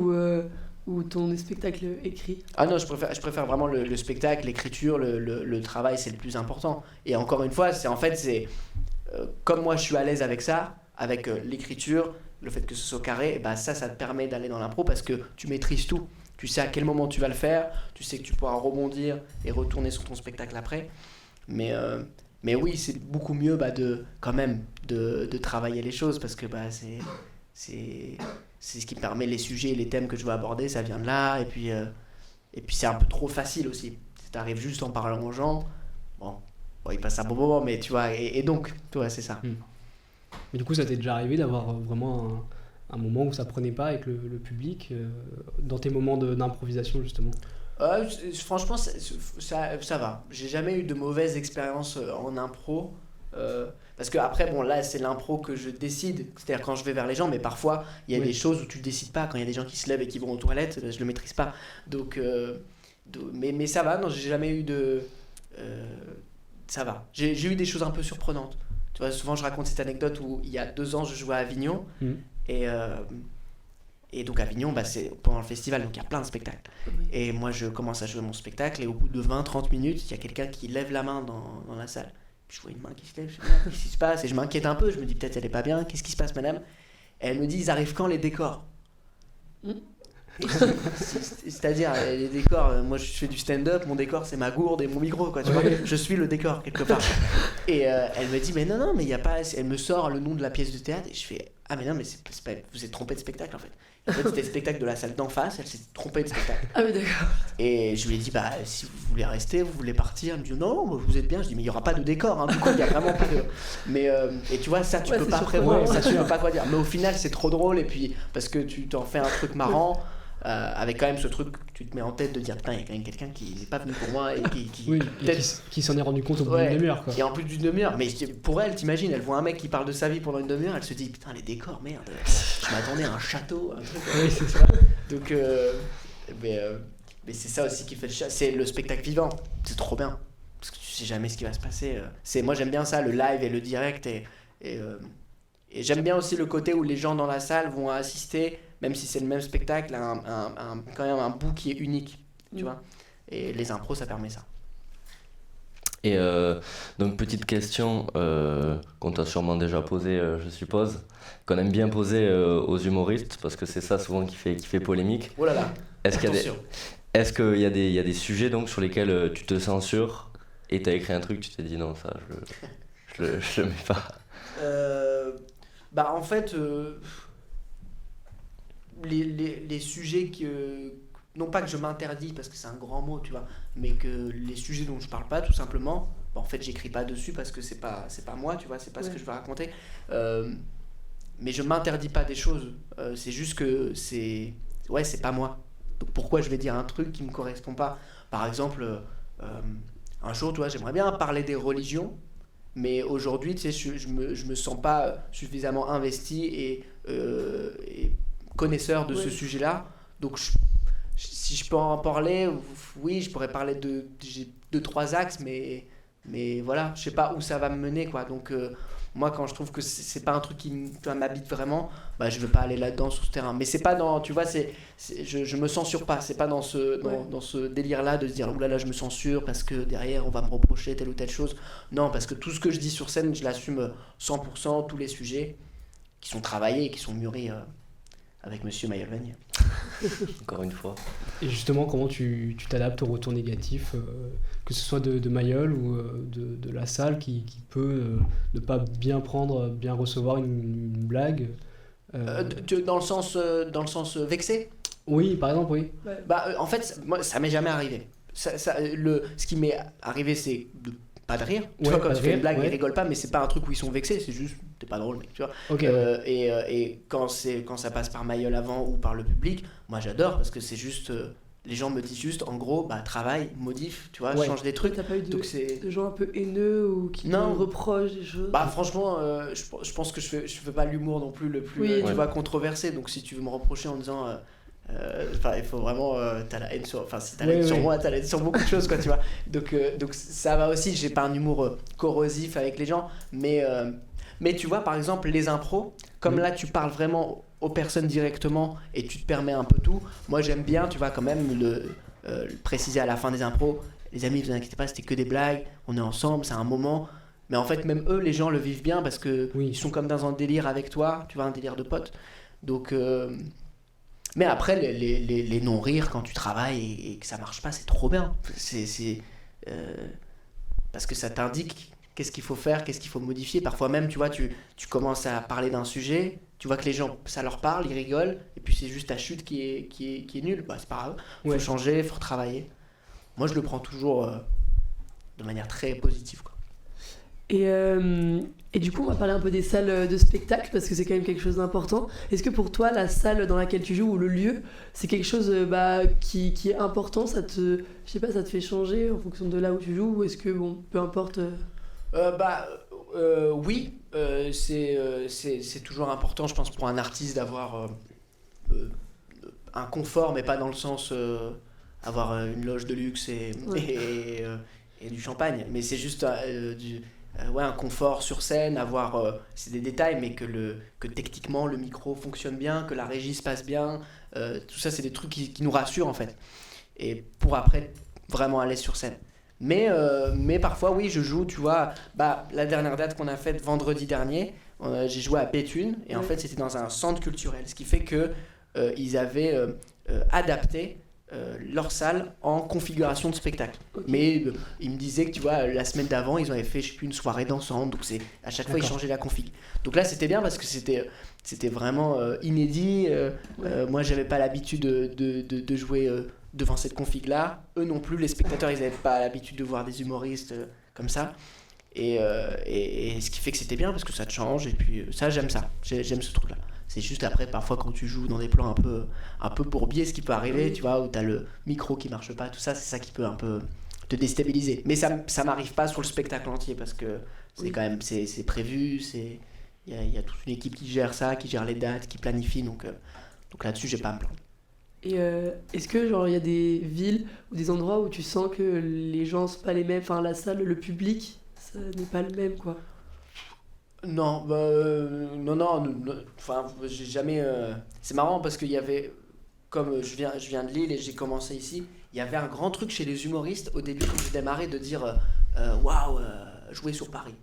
Speaker 1: ou ton spectacle écrit ?
Speaker 4: Ah non, je préfère vraiment le spectacle, l'écriture, le travail, c'est le plus important. Et encore une fois, c'est comme moi je suis à l'aise avec ça, avec l'écriture, le fait que ce soit carré, et ça te permet d'aller dans l'impro parce que tu maîtrises tout. Tu sais à quel moment tu vas le faire, tu sais que tu pourras rebondir et retourner sur ton spectacle après. Mais Mais oui, c'est beaucoup mieux quand même de travailler les choses parce que c'est ce qui me permet les sujets, les thèmes que je veux aborder, ça vient de là. Et puis c'est un peu trop facile aussi. Si t'arrives juste en parlant aux gens, bon il passe un bon moment, mais tu vois, et donc, c'est ça.
Speaker 11: Mais du coup, ça t'est déjà arrivé d'avoir vraiment un moment où ça prenait pas avec le public, dans tes moments d'improvisation justement?
Speaker 4: Franchement, ça va. J'ai jamais eu de mauvaise expérience en impro. Parce que après, bon, là, c'est l'impro que je décide. C'est-à-dire quand je vais vers les gens, mais parfois, il y a des choses où tu ne décides pas. Quand il y a des gens qui se lèvent et qui vont aux toilettes, je le maîtrise pas. Donc, mais ça va. Non, j'ai jamais eu de. Ça va. J'ai eu des choses un peu surprenantes. Tu vois, souvent, je raconte cette anecdote où il y a 2 ans, je jouais à Avignon. Et donc Avignon, c'est pendant le festival, donc il y a plein de spectacles. Et moi, je commence à jouer mon spectacle et au bout de 20-30 minutes, il y a quelqu'un qui lève la main dans la salle. Puis je vois une main qui se lève, je me dis, qu'est-ce qui se passe? Et je m'inquiète un peu, je me dis peut-être elle est pas bien, qu'est-ce qui se passe madame? Et elle me dit, ils arrivent quand les décors? C'est-à-dire, les décors, moi je fais du stand-up, mon décor c'est ma gourde et mon micro, quoi, tu vois, je suis le décor quelque part. Et elle me dit, mais non, mais il n'y a pas. Elle me sort le nom de la pièce de théâtre et je fais, ah, mais non, mais c'est pas, vous êtes trompé de spectacle en fait. En fait, c'était le spectacle de la salle d'en face, elle s'est trompée de spectacle.
Speaker 1: Ah oui, d'accord.
Speaker 4: Et je lui ai dit, si vous voulez rester, vous voulez partir. Elle me dit, non, vous êtes bien. Je dis, mais il n'y aura pas de décor, hein, du coup, il n'y a vraiment pas de. Mais, et tu vois, ça, tu peux pas prévoir, ça, tu peux pas quoi dire. Mais au final, c'est trop drôle, et puis, parce que tu t'en fais un truc marrant, avec quand même ce truc, tu te mets en tête de dire, putain, il y a quand même quelqu'un qui n'est pas venu pour moi, et
Speaker 11: qui s'en est rendu compte au bout d'une demi-heure, quoi.
Speaker 4: Et en plus d'une demi-heure, mais pour elle, t'imagines, elle voit un mec qui parle de sa vie pendant une demi-heure, elle se dit, putain, les décors, merde, je m'attendais à un château, un truc.
Speaker 11: Oui, c'est ça.
Speaker 4: Donc, mais c'est ça aussi qui fait le chat, c'est le spectacle vivant, c'est trop bien, parce que tu sais jamais ce qui va se passer. Moi j'aime bien ça, le live et le direct, et j'aime bien aussi le côté où les gens dans la salle vont assister, même si c'est le même spectacle, quand même un bout qui est unique, tu vois. Et les impros, ça permet ça.
Speaker 3: Et donc petite question qu'on t'a sûrement déjà posée, je suppose, qu'on aime bien poser aux humoristes, parce que c'est ça souvent qui fait polémique.
Speaker 4: Oh là là,
Speaker 3: Est-ce qu'il y a des sujets donc sur lesquels tu te censures et t'as écrit un truc, tu t'es dit non, ça je le mets pas?
Speaker 4: En fait, les sujets que, non pas que je m'interdis parce que c'est un grand mot, tu vois, mais que les sujets dont je parle pas, tout simplement, en fait j'écris pas dessus parce que c'est pas moi, tu vois, c'est pas ce que je veux raconter, mais je m'interdis pas des choses, c'est juste que c'est pas moi, donc pourquoi je vais dire un truc qui me correspond pas? Par exemple, un jour, tu vois, j'aimerais bien parler des religions, mais aujourd'hui, tu sais, je me sens pas suffisamment investi et connaisseur de ce sujet-là, donc si je peux en parler, oui, je pourrais parler j'ai 2-3 axes, mais voilà, je sais pas où ça va me mener, quoi. Donc moi, quand je trouve que c'est pas un truc qui m'habite vraiment, je veux pas aller là-dedans sur ce terrain. Mais c'est pas dans, tu vois, je me censure pas, c'est pas dans ce délire-là de se dire, oulala, je me censure parce que derrière on va me reprocher telle ou telle chose. Non, parce que tout ce que je dis sur scène, je l'assume 100%, tous les sujets qui sont travaillés et qui sont mûris avec Monsieur Mayol-Vanier.
Speaker 3: Encore une fois.
Speaker 11: Et justement, comment tu t'adaptes au retour négatif, que ce soit de Mayol ou de la salle qui peut ne pas bien recevoir une blague
Speaker 4: dans le sens vexé?
Speaker 11: Oui, par exemple, oui.
Speaker 4: En fait, moi, ça m'est jamais arrivé. Ce qui m'est arrivé, c'est pas de rire. Tu vois, quand tu fais une blague, ils rigolent pas, mais c'est pas un truc où ils sont vexés, c'est juste, t'es pas drôle, mec, tu vois.
Speaker 11: Okay,
Speaker 4: et quand ça passe par Mayol avant ou par le public, moi j'adore parce que c'est juste. Les gens me disent juste, en gros, travaille, modifie, tu vois, change des trucs.
Speaker 1: T'as pas eu de gens un peu haineux ou qui te reprochent des choses?
Speaker 4: Franchement, je pense que je fais pas l'humour non plus le plus tu vois, controversé. Donc si tu veux me reprocher en disant, il faut vraiment, t'as la haine sur, si t'as la haine sur moi, t'as la haine sur beaucoup de choses, quoi, tu vois. Donc ça va aussi. J'ai pas un humour corrosif avec les gens, mais tu vois, par exemple, les impros, comme là, tu parles vraiment aux personnes directement et tu te permets un peu tout. Moi, j'aime bien, tu vois, quand même le préciser à la fin des impros. Les amis, vous inquiétez pas, c'était que des blagues. On est ensemble, c'est un moment. Mais en fait, même eux, les gens le vivent bien parce que ils sont comme dans un délire avec toi, tu vois, un délire de potes. Donc, mais après, les non-rires quand tu travailles et que ça marche pas, c'est trop bien. Parce que ça t'indique qu'est-ce qu'il faut faire, qu'est-ce qu'il faut modifier. Parfois même, tu vois, tu commences à parler d'un sujet, tu vois que les gens, ça leur parle, ils rigolent, et puis c'est juste ta chute qui est nulle. Bah, c'est pas grave, faut changer, faut retravailler. Moi, je le prends toujours de manière très positive, quoi.
Speaker 1: Et du coup, on va parler un peu des salles de spectacle parce que c'est quand même quelque chose d'important. Est-ce que pour toi, la salle dans laquelle tu joues ou le lieu, c'est quelque chose qui est important, ça te fait changer en fonction de là où tu joues, ou est-ce que, bon, peu importe
Speaker 4: Oui, c'est toujours important, je pense, pour un artiste d'avoir un confort, mais pas dans le sens avoir une loge de luxe et du champagne, mais c'est juste un confort sur scène, avoir c'est des détails, mais que techniquement le micro fonctionne bien, que la régie se passe bien, tout ça c'est des trucs qui nous rassurent en fait, et pour après vraiment aller sur scène. Mais parfois oui, je joue, tu vois, la dernière date qu'on a faite vendredi dernier, j'ai joué à Béthune, et en fait c'était dans un centre culturel, ce qui fait que ils avaient adapté leur salle en configuration de spectacle. Mais ils me disaient que, tu vois, la semaine d'avant, ils avaient fait, je sais plus, une soirée dansante, donc à chaque fois, ils changeaient la config. Donc là, c'était bien parce que c'était vraiment inédit. Moi, j'avais pas l'habitude de jouer devant cette config-là. Eux non plus, les spectateurs, ils n'avaient pas l'habitude de voir des humoristes comme ça. Et ce qui fait que c'était bien parce que ça te change, et puis ça, j'aime ça. J'aime ce truc-là. C'est juste après, parfois, quand tu joues dans des plans un peu bourbiers, ce qui peut arriver, tu vois, où t'as le micro qui marche pas, tout ça, c'est ça qui peut un peu te déstabiliser. Mais ça m'arrive pas sur le spectacle entier, parce que c'est quand même, c'est prévu, il y a toute une équipe qui gère ça, qui gère les dates, qui planifie, donc là-dessus, j'ai pas à me plaindre.
Speaker 1: Et est-ce que genre il y a des villes ou des endroits où tu sens que les gens sont pas les mêmes, enfin la salle, le public, ça n'est pas le même, quoi?
Speaker 4: Non, non, enfin, j'ai jamais... C'est marrant parce qu'il y avait, comme je viens de Lille et j'ai commencé ici, il y avait un grand truc chez les humoristes au début quand j'ai démarré de dire waouh, jouer sur Paris.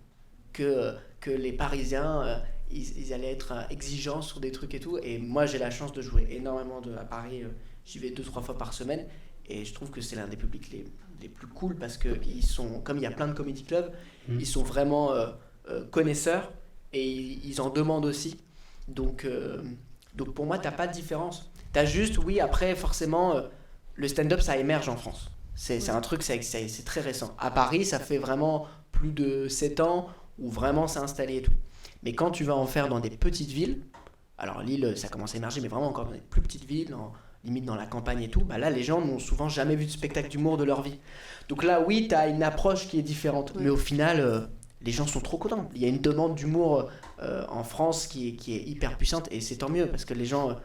Speaker 4: Que les Parisiens, ils allaient être exigeants sur des trucs et tout. Et moi, j'ai la chance de jouer énormément à Paris. J'y vais 2-3 fois par semaine. Et je trouve que c'est l'un des publics les plus cool parce que ils sont, comme il y a plein de comedy clubs, ils sont vraiment... connaisseurs et ils en demandent aussi, donc pour moi t'as pas de différence, t'as juste, oui, après forcément le stand-up ça émerge en France, c'est un truc, c'est très récent. À Paris ça fait vraiment plus de 7 ans où vraiment c'est installé et tout, mais quand tu vas en faire dans des petites villes, alors Lille ça commence à émerger, mais vraiment encore dans des plus petites villes, limite dans la campagne et tout, là les gens n'ont souvent jamais vu de spectacle d'humour de leur vie, donc là oui t'as une approche qui est différente, mais au final les gens sont trop contents. Il y a une demande d'humour en France qui est hyper puissante, et c'est tant mieux parce que les gens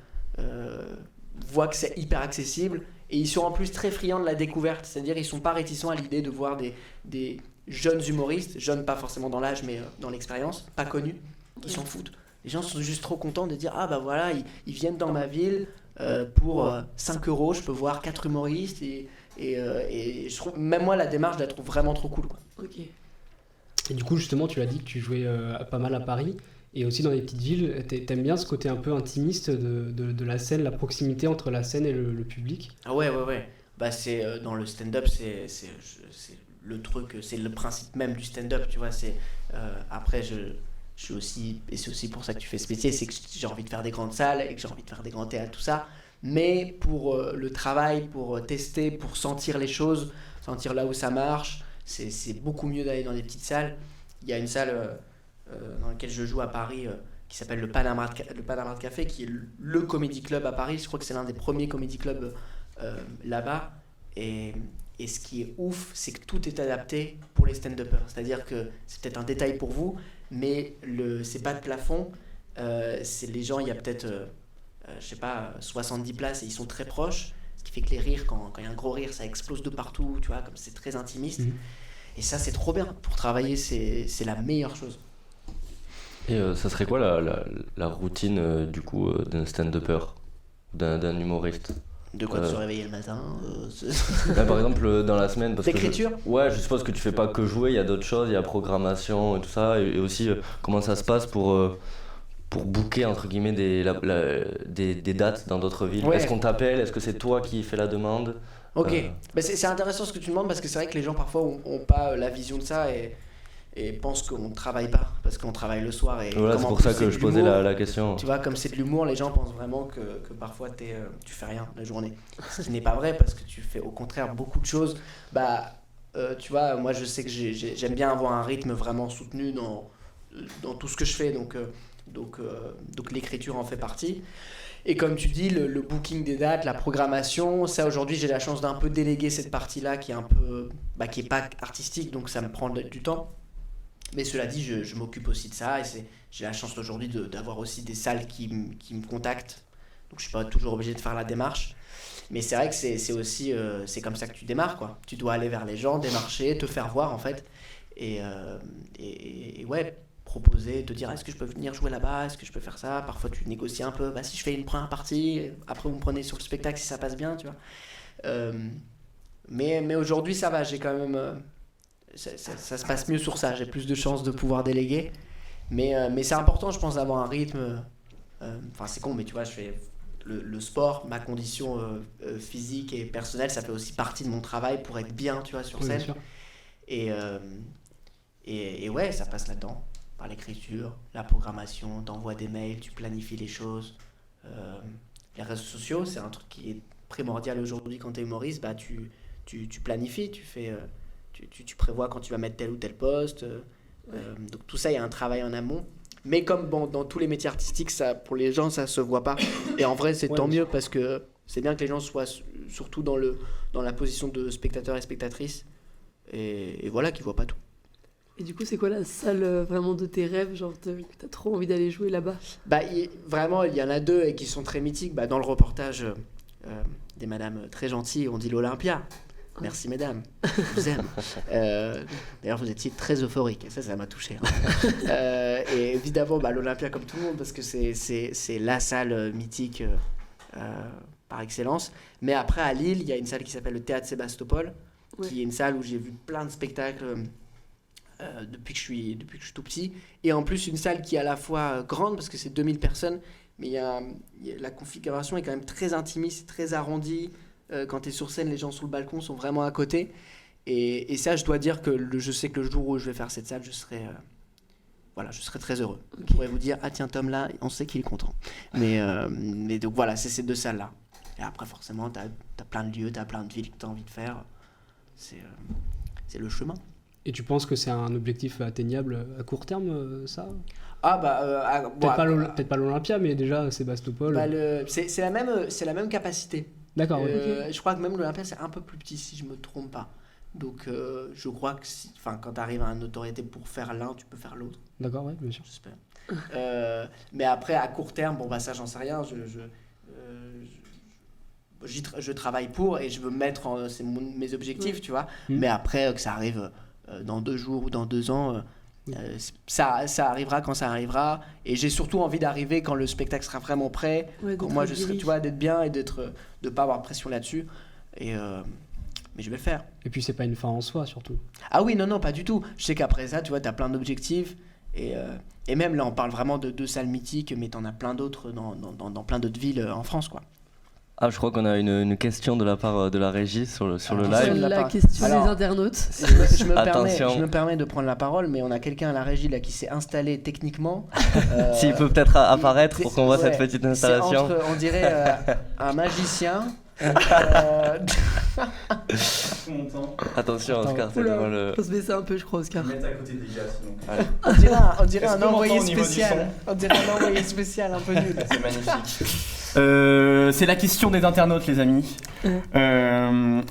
Speaker 4: voient que c'est hyper accessible, et ils sont en plus très friands de la découverte, c'est-à-dire ils sont pas réticents à l'idée de voir des jeunes humoristes, jeunes pas forcément dans l'âge mais dans l'expérience, pas connus, ils s'en foutent. Les gens sont juste trop contents de dire voilà, ils viennent dans ma ville pour 5 € je peux voir 4 humoristes, et je trouve, même moi la démarche je la trouve vraiment trop cool, quoi.
Speaker 1: Ok.
Speaker 11: Et du coup, justement, tu l'as dit que tu jouais pas mal à Paris et aussi dans les petites villes. T'aimes bien ce côté un peu intimiste de la scène, la proximité entre la scène et le public?
Speaker 4: Ah ouais. C'est dans le stand-up, c'est le truc, c'est le principe même du stand-up, tu vois. Après, je suis aussi, et c'est aussi pour ça que tu fais ce métier, c'est que j'ai envie de faire des grandes salles et que j'ai envie de faire des grands théâtres, tout ça. Mais pour le travail, pour tester, pour sentir les choses, sentir là où ça marche, c'est beaucoup mieux d'aller dans des petites salles. Il y a une salle dans laquelle je joue à Paris qui s'appelle le Panama de Café, qui est le comedy club à Paris. Je crois que c'est l'un des premiers comedy clubs là-bas. Et ce qui est ouf, c'est que tout est adapté pour les stand-uppers. C'est-à-dire que c'est peut-être un détail pour vous, mais c'est pas de plafond. C'est les gens, il y a peut-être, 70 places et ils sont très proches. Ce qui fait que les rires, quand il y a un gros rire, ça explose de partout, tu vois, comme c'est très intimiste. Et ça, c'est trop bien. Pour travailler, c'est la meilleure chose.
Speaker 3: Et ça serait quoi la routine du coup d'un stand-upper, d'un humoriste?
Speaker 4: De quoi, de se réveiller le matin
Speaker 3: Par exemple, dans la semaine.
Speaker 4: D'écriture ?
Speaker 3: Ouais, je suppose que tu fais pas que jouer, il y a d'autres choses, il y a programmation et tout ça. Et aussi, comment ça se passe pour booker entre guillemets des dates dans d'autres villes. Est-ce qu'on t'appelle? Est-ce que c'est toi qui fais la demande?
Speaker 4: Ok, c'est intéressant ce que tu demandes, parce que c'est vrai que les gens parfois ont pas la vision de ça, et et pensent qu'on ne travaille pas parce qu'on travaille le soir. Et
Speaker 3: voilà, c'est pour ça que je posais la question.
Speaker 4: Tu vois, comme c'est de l'humour, les gens pensent vraiment que parfois tu fais rien la journée. Ce qui n'est pas vrai parce que tu fais au contraire beaucoup de choses. Tu vois, moi je sais que j'aime bien avoir un rythme vraiment soutenu dans tout ce que je fais, donc l'écriture en fait partie. Et comme tu dis, le booking des dates, la programmation, ça aujourd'hui j'ai la chance d'un peu déléguer cette partie-là qui est un peu, qui est pas artistique, donc ça me prend du temps. Mais cela dit, je m'occupe aussi de ça et j'ai la chance aujourd'hui d'avoir aussi des salles qui me contactent. Donc je suis pas toujours obligé de faire la démarche. Mais c'est vrai que c'est aussi c'est comme ça que tu démarres, quoi. Tu dois aller vers les gens, démarcher, te faire voir en fait. Et ouais, proposer, te dire est-ce que je peux venir jouer là-bas, est-ce que je peux faire ça. Parfois tu négocies un peu, si je fais une première partie, après vous me prenez sur le spectacle si ça passe bien, tu vois. Mais aujourd'hui ça va, j'ai quand même ça se passe mieux sur ça, j'ai plus de chances de pouvoir déléguer. Mais c'est important, je pense, d'avoir un rythme. Enfin c'est con, mais tu vois, je fais le sport, ma condition physique et personnelle, ça fait aussi partie de mon travail pour être bien, tu vois, sur scène. Et ouais, ça passe là-dedans, par l'écriture, la programmation, t'envoies des mails, tu planifies les choses. Les réseaux sociaux, c'est un truc qui est primordial aujourd'hui quand t'es humoriste. Tu planifies, tu prévois quand tu vas mettre tel ou tel post. Donc tout ça, il y a un travail en amont. Mais comme dans tous les métiers artistiques, ça, pour les gens, ça se voit pas. Et en vrai, c'est tant mieux parce que c'est bien que les gens soient surtout dans la position de spectateurs et spectatrices. Et voilà, qu'ils voient pas tout.
Speaker 1: Et du coup, c'est quoi la salle vraiment de tes rêves? Genre, t'as trop envie d'aller jouer là-bas?
Speaker 4: Vraiment, il y en a deux et qui sont très mythiques. Dans le reportage des madames très gentilles, on dit l'Olympia. Merci mesdames, je vous aime. D'ailleurs vous étiez très euphorique, ça m'a touché. Et évidemment l'Olympia comme tout le monde parce que c'est la salle mythique par excellence. Mais après à Lille, il y a une salle qui s'appelle le Théâtre Sébastopol, qui est une salle où j'ai vu plein de spectacles depuis que je suis tout petit. Et en plus une salle qui est à la fois grande parce que c'est 2000 personnes, mais la configuration est quand même très intimiste, très arrondie. Quand tu es sur scène, les gens sous le balcon sont vraiment à côté. Et ça, je dois dire que je sais que le jour où je vais faire cette salle, je serai très heureux. Okay. Je pourrais vous dire, tiens, Tom, là, on sait qu'il est content. Mais donc voilà, c'est ces deux salles-là. Et après, forcément, tu as plein de lieux, tu as plein de villes que tu as envie de faire. C'est le chemin.
Speaker 11: Et tu penses que c'est un objectif atteignable à court terme, ça ?
Speaker 4: Peut-être
Speaker 11: pas l'Olympia, mais déjà Sébastopol.
Speaker 4: C'est la même capacité.
Speaker 11: D'accord,
Speaker 4: Je crois que même l'Olympia, c'est un peu plus petit, si je me trompe pas. Donc, je crois que quand tu arrives à une notoriété pour faire l'un, tu peux faire l'autre.
Speaker 11: D'accord, bien sûr.
Speaker 4: J'espère. Mais après, à court terme, ça, j'en sais rien. Je travaille pour et je veux mettre mes objectifs, tu vois. Mais après, que ça arrive dans 2 jours ou dans 2 ans... ça arrivera quand ça arrivera, et j'ai surtout envie d'arriver quand le spectacle sera vraiment prêt, quand moi je serai, tu vois, d'être bien et de pas avoir de pression là-dessus, mais je vais le faire.
Speaker 11: Et puis c'est pas une fin en soi surtout.
Speaker 4: Ah oui, non, pas du tout. Je sais qu'après ça, tu vois, t'as plein d'objectifs, et même là on parle vraiment de 2 salles mythiques, mais t'en as plein d'autres dans plein d'autres villes en France, quoi.
Speaker 3: Je crois qu'on a une question de la part de la régie sur le live.
Speaker 1: La question des internautes.
Speaker 4: Je me permets de prendre la parole, mais on a quelqu'un à la régie là qui s'est installé techniquement.
Speaker 3: S'il peut peut-être apparaître pour qu'on voit cette petite installation.
Speaker 4: On dirait un magicien.
Speaker 3: Attention, Oscar, c'est devant le...
Speaker 1: Faut se baisser un peu, je crois, Oscar.
Speaker 7: Mettre à côté des gars, sinon.
Speaker 4: On dirait un envoyé spécial. On dirait un envoyé spécial un peu nul.
Speaker 7: C'est magnifique. C'est la question des internautes, les amis.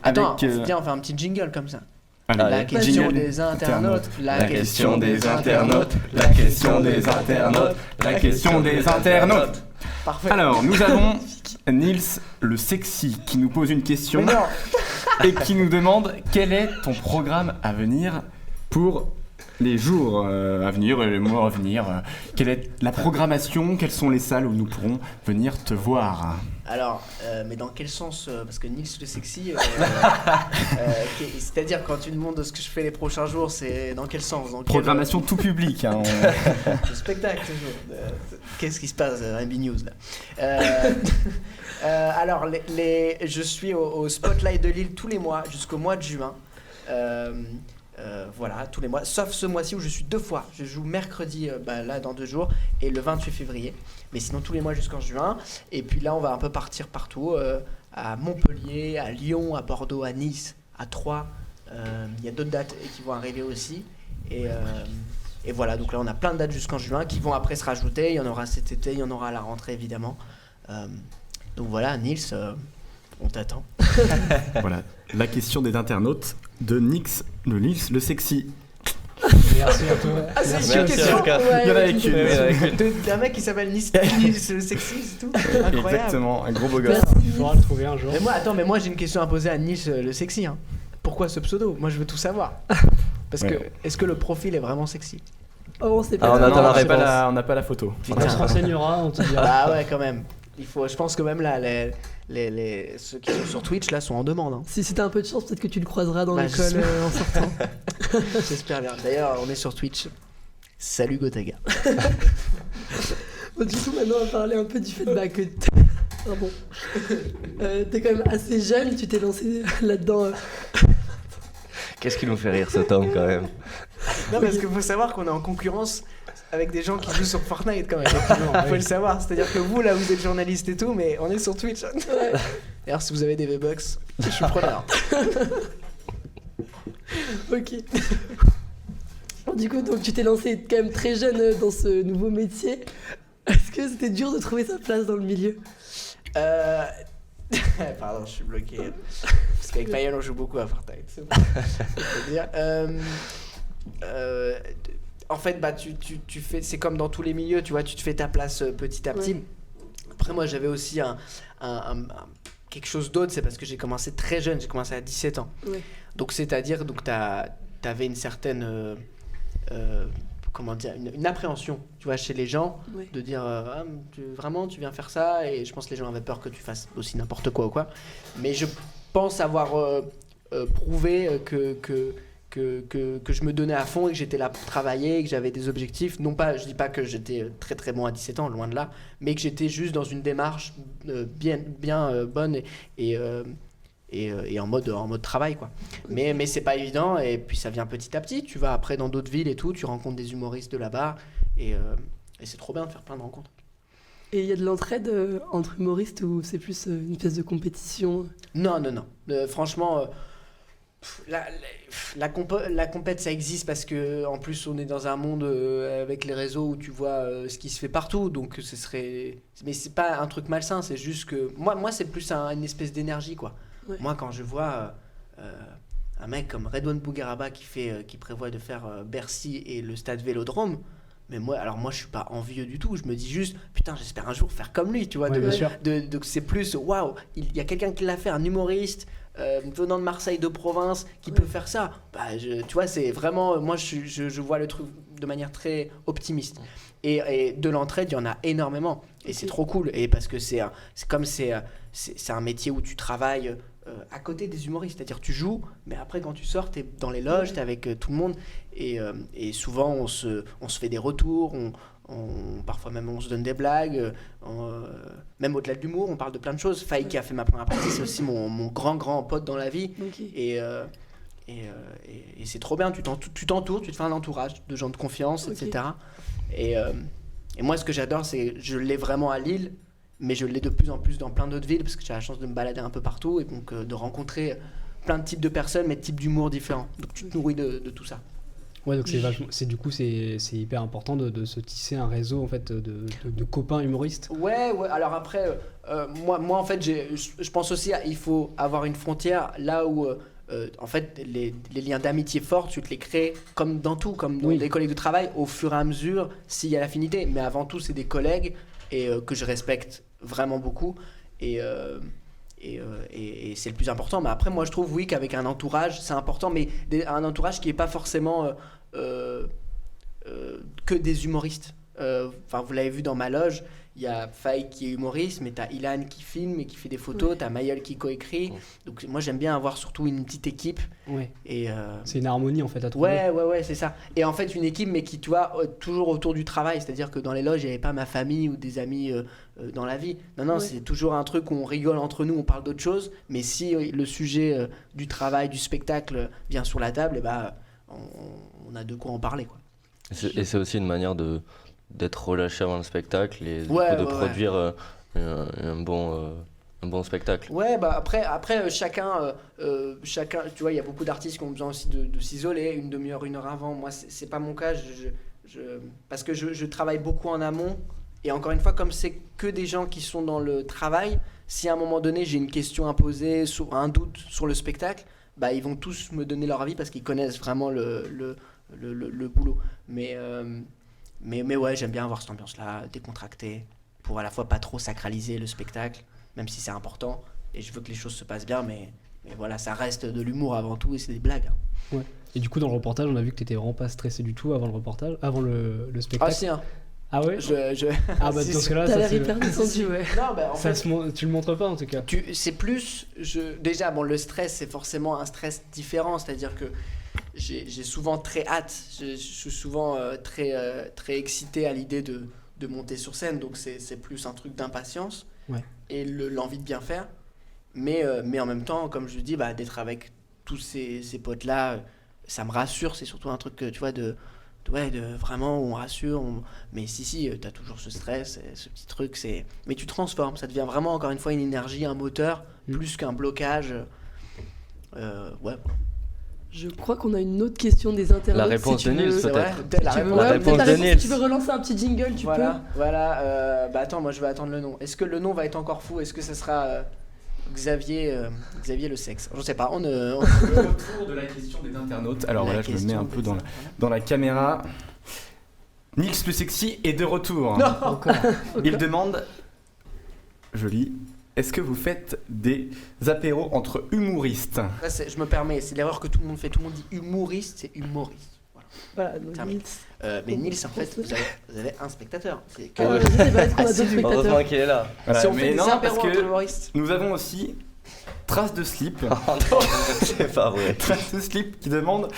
Speaker 4: Attends, viens, on fait un petit jingle comme ça.
Speaker 7: La
Speaker 4: question des internautes.
Speaker 7: La question des internautes. La question des internautes. La question des internautes.
Speaker 4: Parfait.
Speaker 7: Alors, nous avons Nils le sexy qui nous pose une question et qui nous demande quel est ton programme à venir pour les jours à venir et les mois à venir. Quelle est la programmation? Quelles sont les salles où nous pourrons venir te voir?
Speaker 4: Alors, mais dans quel sens? Parce que Nils le sexy, c'est-à-dire quand tu demandes ce que je fais les prochains jours, c'est dans quel sens?
Speaker 7: Programmation tout public.
Speaker 4: Le spectacle, toujours. Qu'est-ce qui se passe à MB News là? Alors, je suis au Spotlight de Lille tous les mois jusqu'au mois de juin. Voilà, tous les mois, sauf ce mois-ci où je suis 2 fois. Je joue mercredi, là dans 2 jours, et le 28 février. Mais sinon tous les mois jusqu'en juin. Et puis là, on va un peu partir partout, à Montpellier, à Lyon, à Bordeaux, à Nice, à Troyes. Il y a d'autres dates qui vont arriver aussi. Et voilà, donc là on a plein de dates jusqu'en juin qui vont après se rajouter. Il y en aura cet été, il y en aura à la rentrée évidemment. Donc voilà, Nils, on t'attend.
Speaker 12: Voilà, la question des internautes de Nix, de Nils le sexy.
Speaker 11: Merci à toi.
Speaker 4: Ah, c'est
Speaker 12: Merci,
Speaker 4: une question.
Speaker 12: Il y en avait qu'une.
Speaker 4: D'un mec qui s'appelle Nils le sexy, c'est tout. Incroyable.
Speaker 12: Exactement, un gros beau gosse.
Speaker 11: Il faudra le trouver un jour.
Speaker 4: Mais moi j'ai une question à poser à Nils le sexy. Hein. Pourquoi ce pseudo? Moi je veux tout savoir. Parce que est-ce que le profil est vraiment sexy?
Speaker 1: Oh, c'est pas.
Speaker 3: Ah, on attend la réponse.
Speaker 12: On n'a pas la photo.
Speaker 11: On se renseignera, on te dira.
Speaker 4: Bah ouais, quand même. Je pense que même là, ceux qui sont sur Twitch là sont en demande. Hein.
Speaker 1: Si t'as un peu de chance, peut-être que tu le croiseras dans l'école en sortant.
Speaker 4: J'espère bien. D'ailleurs, on est sur Twitch. Salut Gotaga.
Speaker 1: Bon, du coup, maintenant, on va parler un peu du fait que t'es quand même assez jeune, tu t'es lancé là-dedans.
Speaker 3: Qu'est-ce qui nous fait rire ce temps quand même?
Speaker 4: Non, parce qu'il faut savoir qu'on est en concurrence avec des gens qui jouent sur Fortnite quand même. Faut le savoir. C'est-à-dire que vous, là, vous êtes journaliste et tout, mais on est sur Twitch. Ouais. D'ailleurs, si vous avez des V-Bucks, je suis preneur.
Speaker 1: Ok. Du coup, donc, tu t'es lancé quand même très jeune dans ce nouveau métier. Est-ce que c'était dur de trouver sa place dans le milieu?
Speaker 4: Pardon, je suis bloqué. Parce qu'avec Payel, on joue beaucoup à Fortnite. C'est bon. Je veux dire. En fait, tu fais, c'est comme dans tous les milieux, tu vois, tu te fais ta place petit à petit. Ouais. Après, moi, j'avais aussi quelque chose d'autre, c'est parce que j'ai commencé très jeune, j'ai commencé à 17 ans. Ouais. Donc, c'est-à-dire, t'avais une certaine, comment dire, une appréhension, tu vois, chez les gens, ouais. De dire, vraiment, tu viens faire ça, et je pense que les gens avaient peur que tu fasses aussi n'importe quoi ou quoi. Mais je pense avoir prouvé que je me donnais à fond et que j'étais là pour travailler, et que j'avais des objectifs. Non pas, je dis pas que j'étais très très bon à 17 ans, loin de là, mais que j'étais juste dans une démarche bien bonne et en mode travail, quoi. Mais c'est pas évident, et puis ça vient petit à petit. Tu vas après dans d'autres villes et tout, tu rencontres des humoristes de là-bas, et c'est trop bien de faire plein de rencontres.
Speaker 1: Et il y a de l'entraide entre humoristes ou c'est plus une pièce de compétition? Non.
Speaker 4: Franchement... La compète, ça existe parce que en plus on est dans un monde avec les réseaux où tu vois ce qui se fait partout, donc ce serait, mais c'est pas un truc malsain, c'est juste que moi c'est plus une espèce d'énergie, quoi. Ouais. Moi quand je vois un mec comme Redouane Bougueraba qui prévoit de faire Bercy et le stade Vélodrome, mais moi je suis pas envieux du tout, je me dis juste putain, j'espère un jour faire comme lui, tu vois. Ouais, donc c'est plus waouh, il y a quelqu'un qui l'a fait, un humoriste venant de Marseille, de province, qui peut faire ça. Tu vois, c'est vraiment, moi je vois le truc de manière très optimiste. Et de l'entraide, il y en a énormément, et c'est trop cool, et parce que c'est un métier où tu travailles à côté des humoristes, c'est-à-dire tu joues, mais après quand tu sors, t'es dans les loges, t'es avec tout le monde, et souvent on se fait des retours, parfois même on se donne des blagues, même au-delà de l'humour, on parle de plein de choses. Faye qui a fait ma première partie, c'est aussi mon grand pote dans la vie. Okay. Et c'est trop bien, tu t'entoures, tu te fais un entourage de gens de confiance, okay. Etc. Et moi ce que j'adore, c'est je l'ai vraiment à Lille, mais je l'ai de plus en plus dans plein d'autres villes, parce que j'ai la chance de me balader un peu partout, et donc de rencontrer plein de types de personnes, mais de types d'humour différents. Donc tu te nourris de tout ça.
Speaker 11: Ouais, donc c'est hyper important de se tisser un réseau en fait de copains humoristes.
Speaker 4: Ouais. Alors après, moi en fait, je pense aussi il faut avoir une frontière là où en fait les liens d'amitié forts, tu te les crées comme dans tout, comme dans les collègues de travail, au fur et à mesure s'il y a l'affinité. Mais avant tout, c'est des collègues et que je respecte vraiment beaucoup et c'est le plus important. Mais après, moi je trouve qu'avec un entourage c'est important, mais un entourage qui est pas forcément que des humoristes. Enfin, vous l'avez vu dans ma loge, il y a Faye qui est humoriste, mais t'as Ilan qui filme et qui fait des photos, t'as Mayol qui coécrit. Donc moi j'aime bien avoir surtout une petite équipe. Ouais. Et
Speaker 11: c'est une harmonie en fait à trouver.
Speaker 4: Ouais, c'est ça. Et en fait une équipe, mais qui, tu vois, toujours autour du travail. C'est-à-dire que dans les loges, il n'y avait pas ma famille ou des amis dans la vie. Non, c'est toujours un truc où on rigole entre nous, on parle d'autre chose. Mais si le sujet du travail, du spectacle vient sur la table, et on a de quoi en parler, quoi.
Speaker 3: Et c'est aussi une manière d'être relâché avant le spectacle et de produire un bon spectacle.
Speaker 4: Ouais, bah après chacun, tu vois, il y a beaucoup d'artistes qui ont besoin aussi de s'isoler une demi-heure, 1 heure avant. Moi, c'est pas mon cas, parce que je travaille beaucoup en amont. Et encore une fois, comme c'est que des gens qui sont dans le travail, si à un moment donné j'ai une question à poser, un doute sur le spectacle, bah ils vont tous me donner leur avis parce qu'ils connaissent vraiment le boulot. Mais ouais, j'aime bien avoir cette ambiance-là, décontractée, pour à la fois pas trop sacraliser le spectacle, même si c'est important. Et je veux que les choses se passent bien, mais voilà, ça reste de l'humour avant tout et c'est des blagues.
Speaker 11: Ouais. Et du coup, dans le reportage, on a vu que t'étais vraiment pas stressé du tout avant le reportage, avant le spectacle.
Speaker 4: Ah si, hein.
Speaker 11: Ah ouais. Ah bah dans ce cas-là,
Speaker 1: t'as l'air hyper détendu, ouais.
Speaker 4: Non, bah en fait,
Speaker 11: tu le montres pas en tout cas.
Speaker 4: C'est plus, déjà bon, le stress c'est forcément un stress différent, c'est-à-dire que j'ai souvent très hâte, je suis souvent très excité à l'idée de monter sur scène, donc c'est plus un truc d'impatience et l'envie de bien faire, mais en même temps, comme je dis, bah, d'être avec tous ces potes là, ça me rassure, c'est surtout un truc tu vois de vraiment on rassure, mais si t'as toujours ce stress, ce petit truc, mais tu transformes, ça devient vraiment encore une fois une énergie, un moteur, plus qu'un blocage. Ouais.
Speaker 1: Je crois qu'on a une autre question des internautes.
Speaker 3: La réponse de Nils, peut-être.
Speaker 4: La réponse
Speaker 3: de Nils.
Speaker 1: Si tu veux relancer un petit jingle, tu peux.
Speaker 4: Voilà. Bah attends, moi je vais attendre le nom. Est-ce que le nom va être encore fou? Est-ce que ça sera Xavier le sexe? Je sais pas.
Speaker 12: Le retour de la question des internautes. Alors voilà, je me mets un peu dans la caméra. Nils le sexy est de retour.
Speaker 4: Non, encore.
Speaker 12: Il demande, je lis, est-ce que vous faites des apéros entre humoristes?
Speaker 4: Là, je me permets, c'est l'erreur que tout le monde fait. Tout le monde dit humoriste, c'est humoriste.
Speaker 1: Voilà, donc Nils.
Speaker 4: Mais Nils, en fait, vous avez un spectateur.
Speaker 1: Je sais pas, est-ce qu'on a d'autres spectateurs?
Speaker 3: Heureusement qu'il est là.
Speaker 12: Voilà,
Speaker 4: si on
Speaker 12: mais
Speaker 4: fait des
Speaker 12: non,
Speaker 4: apéros
Speaker 12: parce
Speaker 4: entre
Speaker 12: que
Speaker 4: humoristes.
Speaker 12: nous avons aussi Trace de slip.
Speaker 3: C'est pas vrai.
Speaker 12: Trace de slip qui demande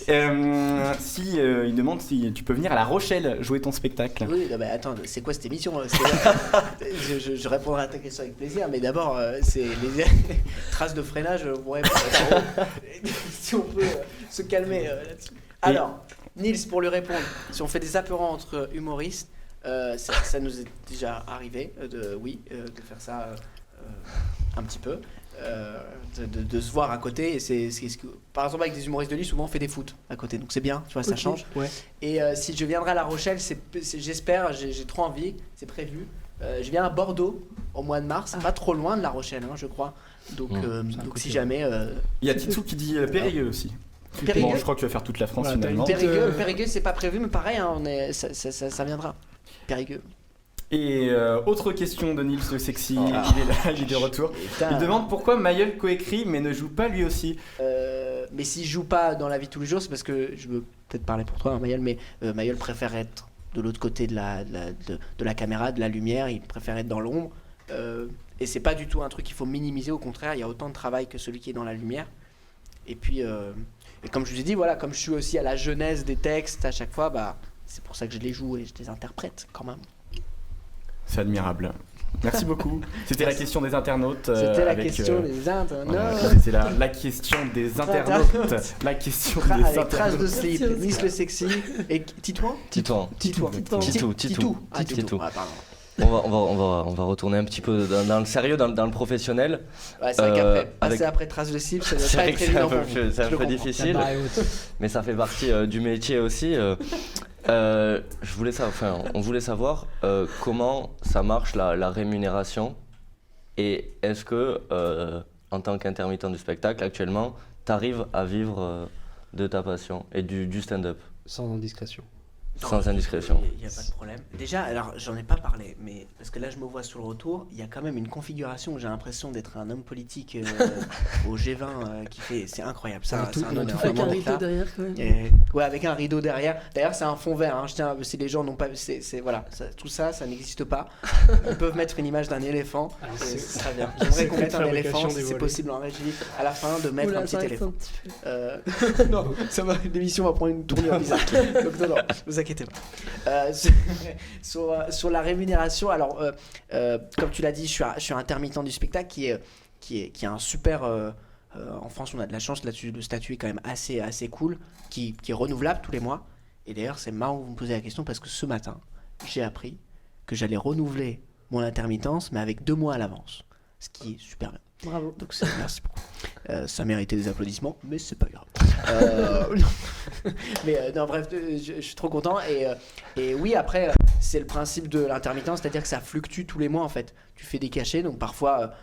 Speaker 12: il demande si tu peux venir à La Rochelle jouer ton spectacle.
Speaker 4: Oui, bah attends, c'est quoi cette émission? Je répondrai à ta question avec plaisir, mais d'abord, c'est les traces de freinage. Ouais, si on peut se calmer là-dessus. Alors, Nils, pour lui répondre, si on fait des apéros entre humoristes, ça nous est déjà arrivé de faire ça un petit peu. De se voir à côté, et par exemple avec des humoristes de Lille, souvent on fait des foot à côté, donc c'est bien, tu vois, ça change. Ouais. Et si je viendrai à La Rochelle, j'espère, j'ai trop envie, c'est prévu. Je viens à Bordeaux au mois de mars, pas trop loin de La Rochelle, je crois. Donc si jamais.
Speaker 12: Il y a Titsou qui dit Périgueux aussi.
Speaker 4: Périgueux.
Speaker 12: Bon, je crois que tu vas faire toute la France finalement.
Speaker 4: Périgueux, c'est pas prévu, mais pareil, ça viendra. Périgueux.
Speaker 12: Et autre question de Nils le sexy, il est là, il est de retour. Il demande pourquoi Mayol coécrit mais ne joue pas lui aussi.
Speaker 4: Mais s'il joue pas dans la vie de tous les jours, c'est parce que, je veux peut-être parler pour toi, Mayol, mais Mayol préfère être de l'autre côté de la caméra, de la lumière, il préfère être dans l'ombre. Et c'est pas du tout un truc qu'il faut minimiser, au contraire, il y a autant de travail que celui qui est dans la lumière. Et puis, et comme je vous ai dit, voilà, comme je suis aussi à la genèse des textes à chaque fois, bah, c'est pour ça que je les joue et je les interprète quand même.
Speaker 12: C'est admirable. Merci beaucoup. C'était la question des internautes.
Speaker 4: C'était la question des internautes.
Speaker 12: C'était la question des internautes. La question des internautes.
Speaker 4: Trace de slip, Nils le sexy et Titouan.
Speaker 3: Titou.
Speaker 4: Ah, pardon.
Speaker 3: On va retourner un petit peu dans le sérieux, dans le professionnel.
Speaker 4: Ouais, c'est vrai qu'après après Trace de slip, ça va pas être évident.
Speaker 3: C'est un peu difficile, mais ça fait partie du métier aussi. On voulait savoir comment ça marche la rémunération, et est-ce que en tant qu'intermittent du spectacle actuellement t'arrives à vivre de ta passion et du stand-up
Speaker 11: sans indiscrétion?
Speaker 3: Sans indiscrétion.
Speaker 4: Il n'y a pas de problème. Déjà, alors j'en ai pas parlé, mais parce que là je me vois sur le retour, il y a quand même une configuration où j'ai l'impression d'être un homme politique au G20 qui fait. C'est incroyable. C'est un honneur.
Speaker 1: Avec un rideau derrière quand même.
Speaker 4: Ouais, avec un rideau derrière. D'ailleurs, c'est un fond vert. Si les gens n'ont pas. Voilà, tout ça n'existe pas. Ils peuvent mettre une image d'un éléphant. Ce serait bien. J'aimerais qu'on mette un éléphant, si c'est possible en régie, à la fin, de mettre un petit éléphant. Non, l'émission va prendre une tournure bizarre. Donc non, vous inquiétez pas. Sur la rémunération, alors comme tu l'as dit, je suis intermittent du spectacle qui est un super En France, on a de la chance là-dessus. Le statut est quand même assez cool, qui est renouvelable tous les mois. Et d'ailleurs, c'est marrant que vous me posez la question parce que ce matin, j'ai appris que j'allais renouveler mon intermittence, mais avec 2 mois à l'avance. Ce qui est super bien.
Speaker 1: Bravo.
Speaker 4: Donc merci beaucoup. Ça méritait des applaudissements, mais c'est pas grave. Non. Mais non, bref, je suis trop content. Et oui, après, c'est le principe de l'intermittence, c'est-à-dire que ça fluctue tous les mois en fait. Tu fais des cachets, donc parfois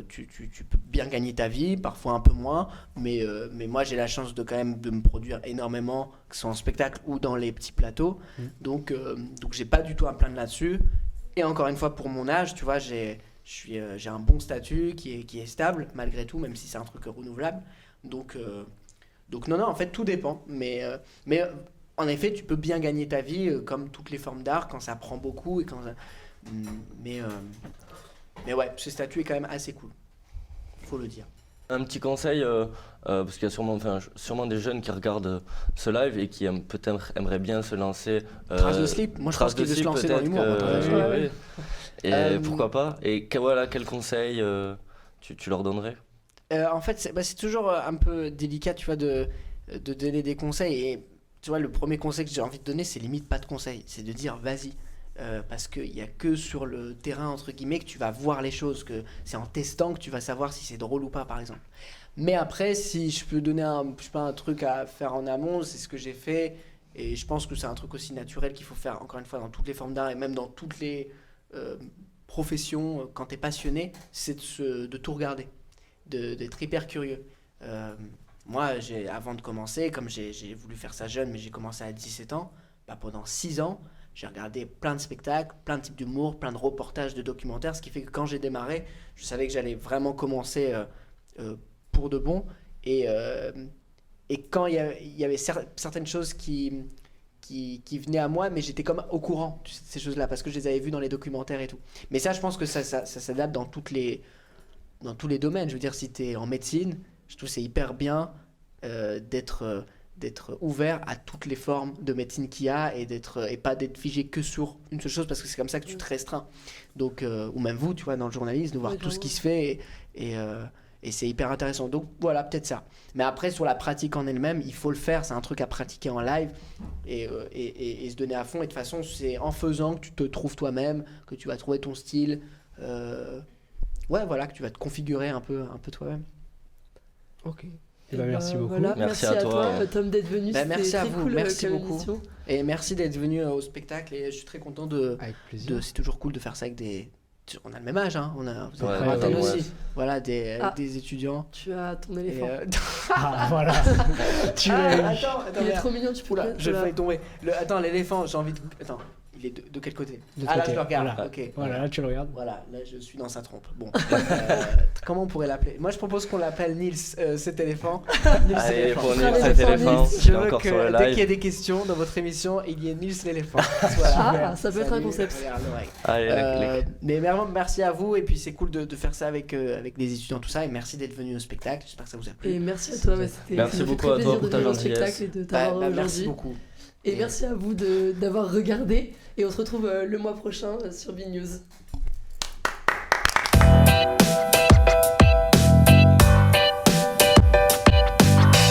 Speaker 4: tu peux bien gagner ta vie, parfois un peu moins. Mais moi, j'ai la chance de quand même de me produire énormément, que ce soit en spectacle ou dans les petits plateaux. Donc j'ai pas du tout à me plaindre là-dessus. Et encore une fois, pour mon âge, tu vois, j'ai un bon statut qui est stable malgré tout, même si c'est un truc renouvelable. Donc non, en fait, tout dépend. Mais en effet, tu peux bien gagner ta vie comme toutes les formes d'art quand ça prend beaucoup. Mais ouais, ce statut est quand même assez cool. Faut le dire.
Speaker 3: Un petit conseil, parce qu'il y a sûrement des jeunes qui regardent ce live et qui peut-être aimeraient bien se lancer.
Speaker 4: Trace de slip. Moi, je pense qu'ils veulent se lancer dans l'humour.
Speaker 3: Oui. Et pourquoi pas. Et quel conseil tu leur donnerais?
Speaker 4: En fait, c'est toujours un peu délicat, tu vois, de donner des conseils. Et tu vois, le premier conseil que j'ai envie de donner, c'est limite pas de conseil. C'est de dire vas-y. Parce qu'il n'y a que sur le terrain, entre guillemets, que tu vas voir les choses. Que c'est en testant que tu vas savoir si c'est drôle ou pas, par exemple. Mais après, si je peux donner un truc à faire en amont, c'est ce que j'ai fait. Et je pense que c'est un truc aussi naturel qu'il faut faire, encore une fois, dans toutes les formes d'art et même dans toutes les professions. Quand tu es passionné, c'est de tout regarder, d'être hyper curieux. Moi, avant de commencer, comme j'ai voulu faire ça jeune, mais j'ai commencé à 17 ans, pendant 6 ans, j'ai regardé plein de spectacles, plein de types d'humour, plein de reportages, de documentaires, ce qui fait que quand j'ai démarré, je savais que j'allais vraiment commencer pour de bon. Et quand il y avait certaines choses qui venaient à moi, mais j'étais comme au courant de ces choses-là, parce que je les avais vues dans les documentaires et tout. Mais ça, je pense que ça s'adapte dans tous les domaines. Je veux dire, si tu es en médecine, je trouve que c'est hyper bien d'être ouvert à toutes les formes de médecine qu'il y a et pas d'être figé que sur une seule chose, parce que c'est comme ça que tu te restreins. Donc, ou même vous, tu vois, dans le journalisme, de voir tout ce qui se fait et c'est hyper intéressant. Donc voilà, peut-être ça. Mais après, sur la pratique en elle-même, il faut le faire. C'est un truc à pratiquer en live et se donner à fond. Et de toute façon, c'est en faisant que tu te trouves toi-même, que tu vas trouver ton style. Ouais, voilà, que tu vas te configurer un peu toi-même.
Speaker 11: Ok. Merci beaucoup.
Speaker 1: Voilà, merci à toi, Tom, d'être venu.
Speaker 4: Merci à vous,
Speaker 1: cool,
Speaker 4: merci beaucoup.
Speaker 1: Émission.
Speaker 4: Et merci d'être venu au spectacle. Et je suis très content
Speaker 11: Avec plaisir.
Speaker 4: c'est toujours cool de faire ça avec des. On a le même âge, hein. Vous avez
Speaker 3: Ouais,
Speaker 4: aussi. Voilà, des étudiants.
Speaker 1: Tu as ton éléphant.
Speaker 11: Voilà.
Speaker 4: Attends,
Speaker 1: il est trop mignon, tu peux
Speaker 4: Oula, je vais tomber. Attends, l'éléphant, j'ai envie de. Attends, il est de quel côté? Là, je le regarde.
Speaker 11: Voilà.
Speaker 4: Ok.
Speaker 11: Voilà, là, tu le regardes.
Speaker 4: Voilà, là, je suis dans sa trompe. Bon. Comment on pourrait l'appeler? Moi, je propose qu'on l'appelle Nils, cet éléphant.
Speaker 3: Allez, pour Nils, cet éléphant.
Speaker 4: Je veux que dès qu'il y a des questions dans votre émission, il y ait Nils l'éléphant.
Speaker 1: Voilà. Ça peut être un concept.
Speaker 3: Allez,
Speaker 4: mais merci à vous. Et puis, c'est cool de faire ça avec les étudiants, tout ça. Et merci d'être venu au spectacle. J'espère que ça vous a plu.
Speaker 1: Et merci à toi.
Speaker 3: Merci beaucoup à toi pour ta gentillesse.
Speaker 1: Et de t'avoir aujourd'hui.
Speaker 4: Merci beaucoup.
Speaker 1: Et merci à vous d'avoir regardé. Et on se retrouve le mois prochain sur BeNews.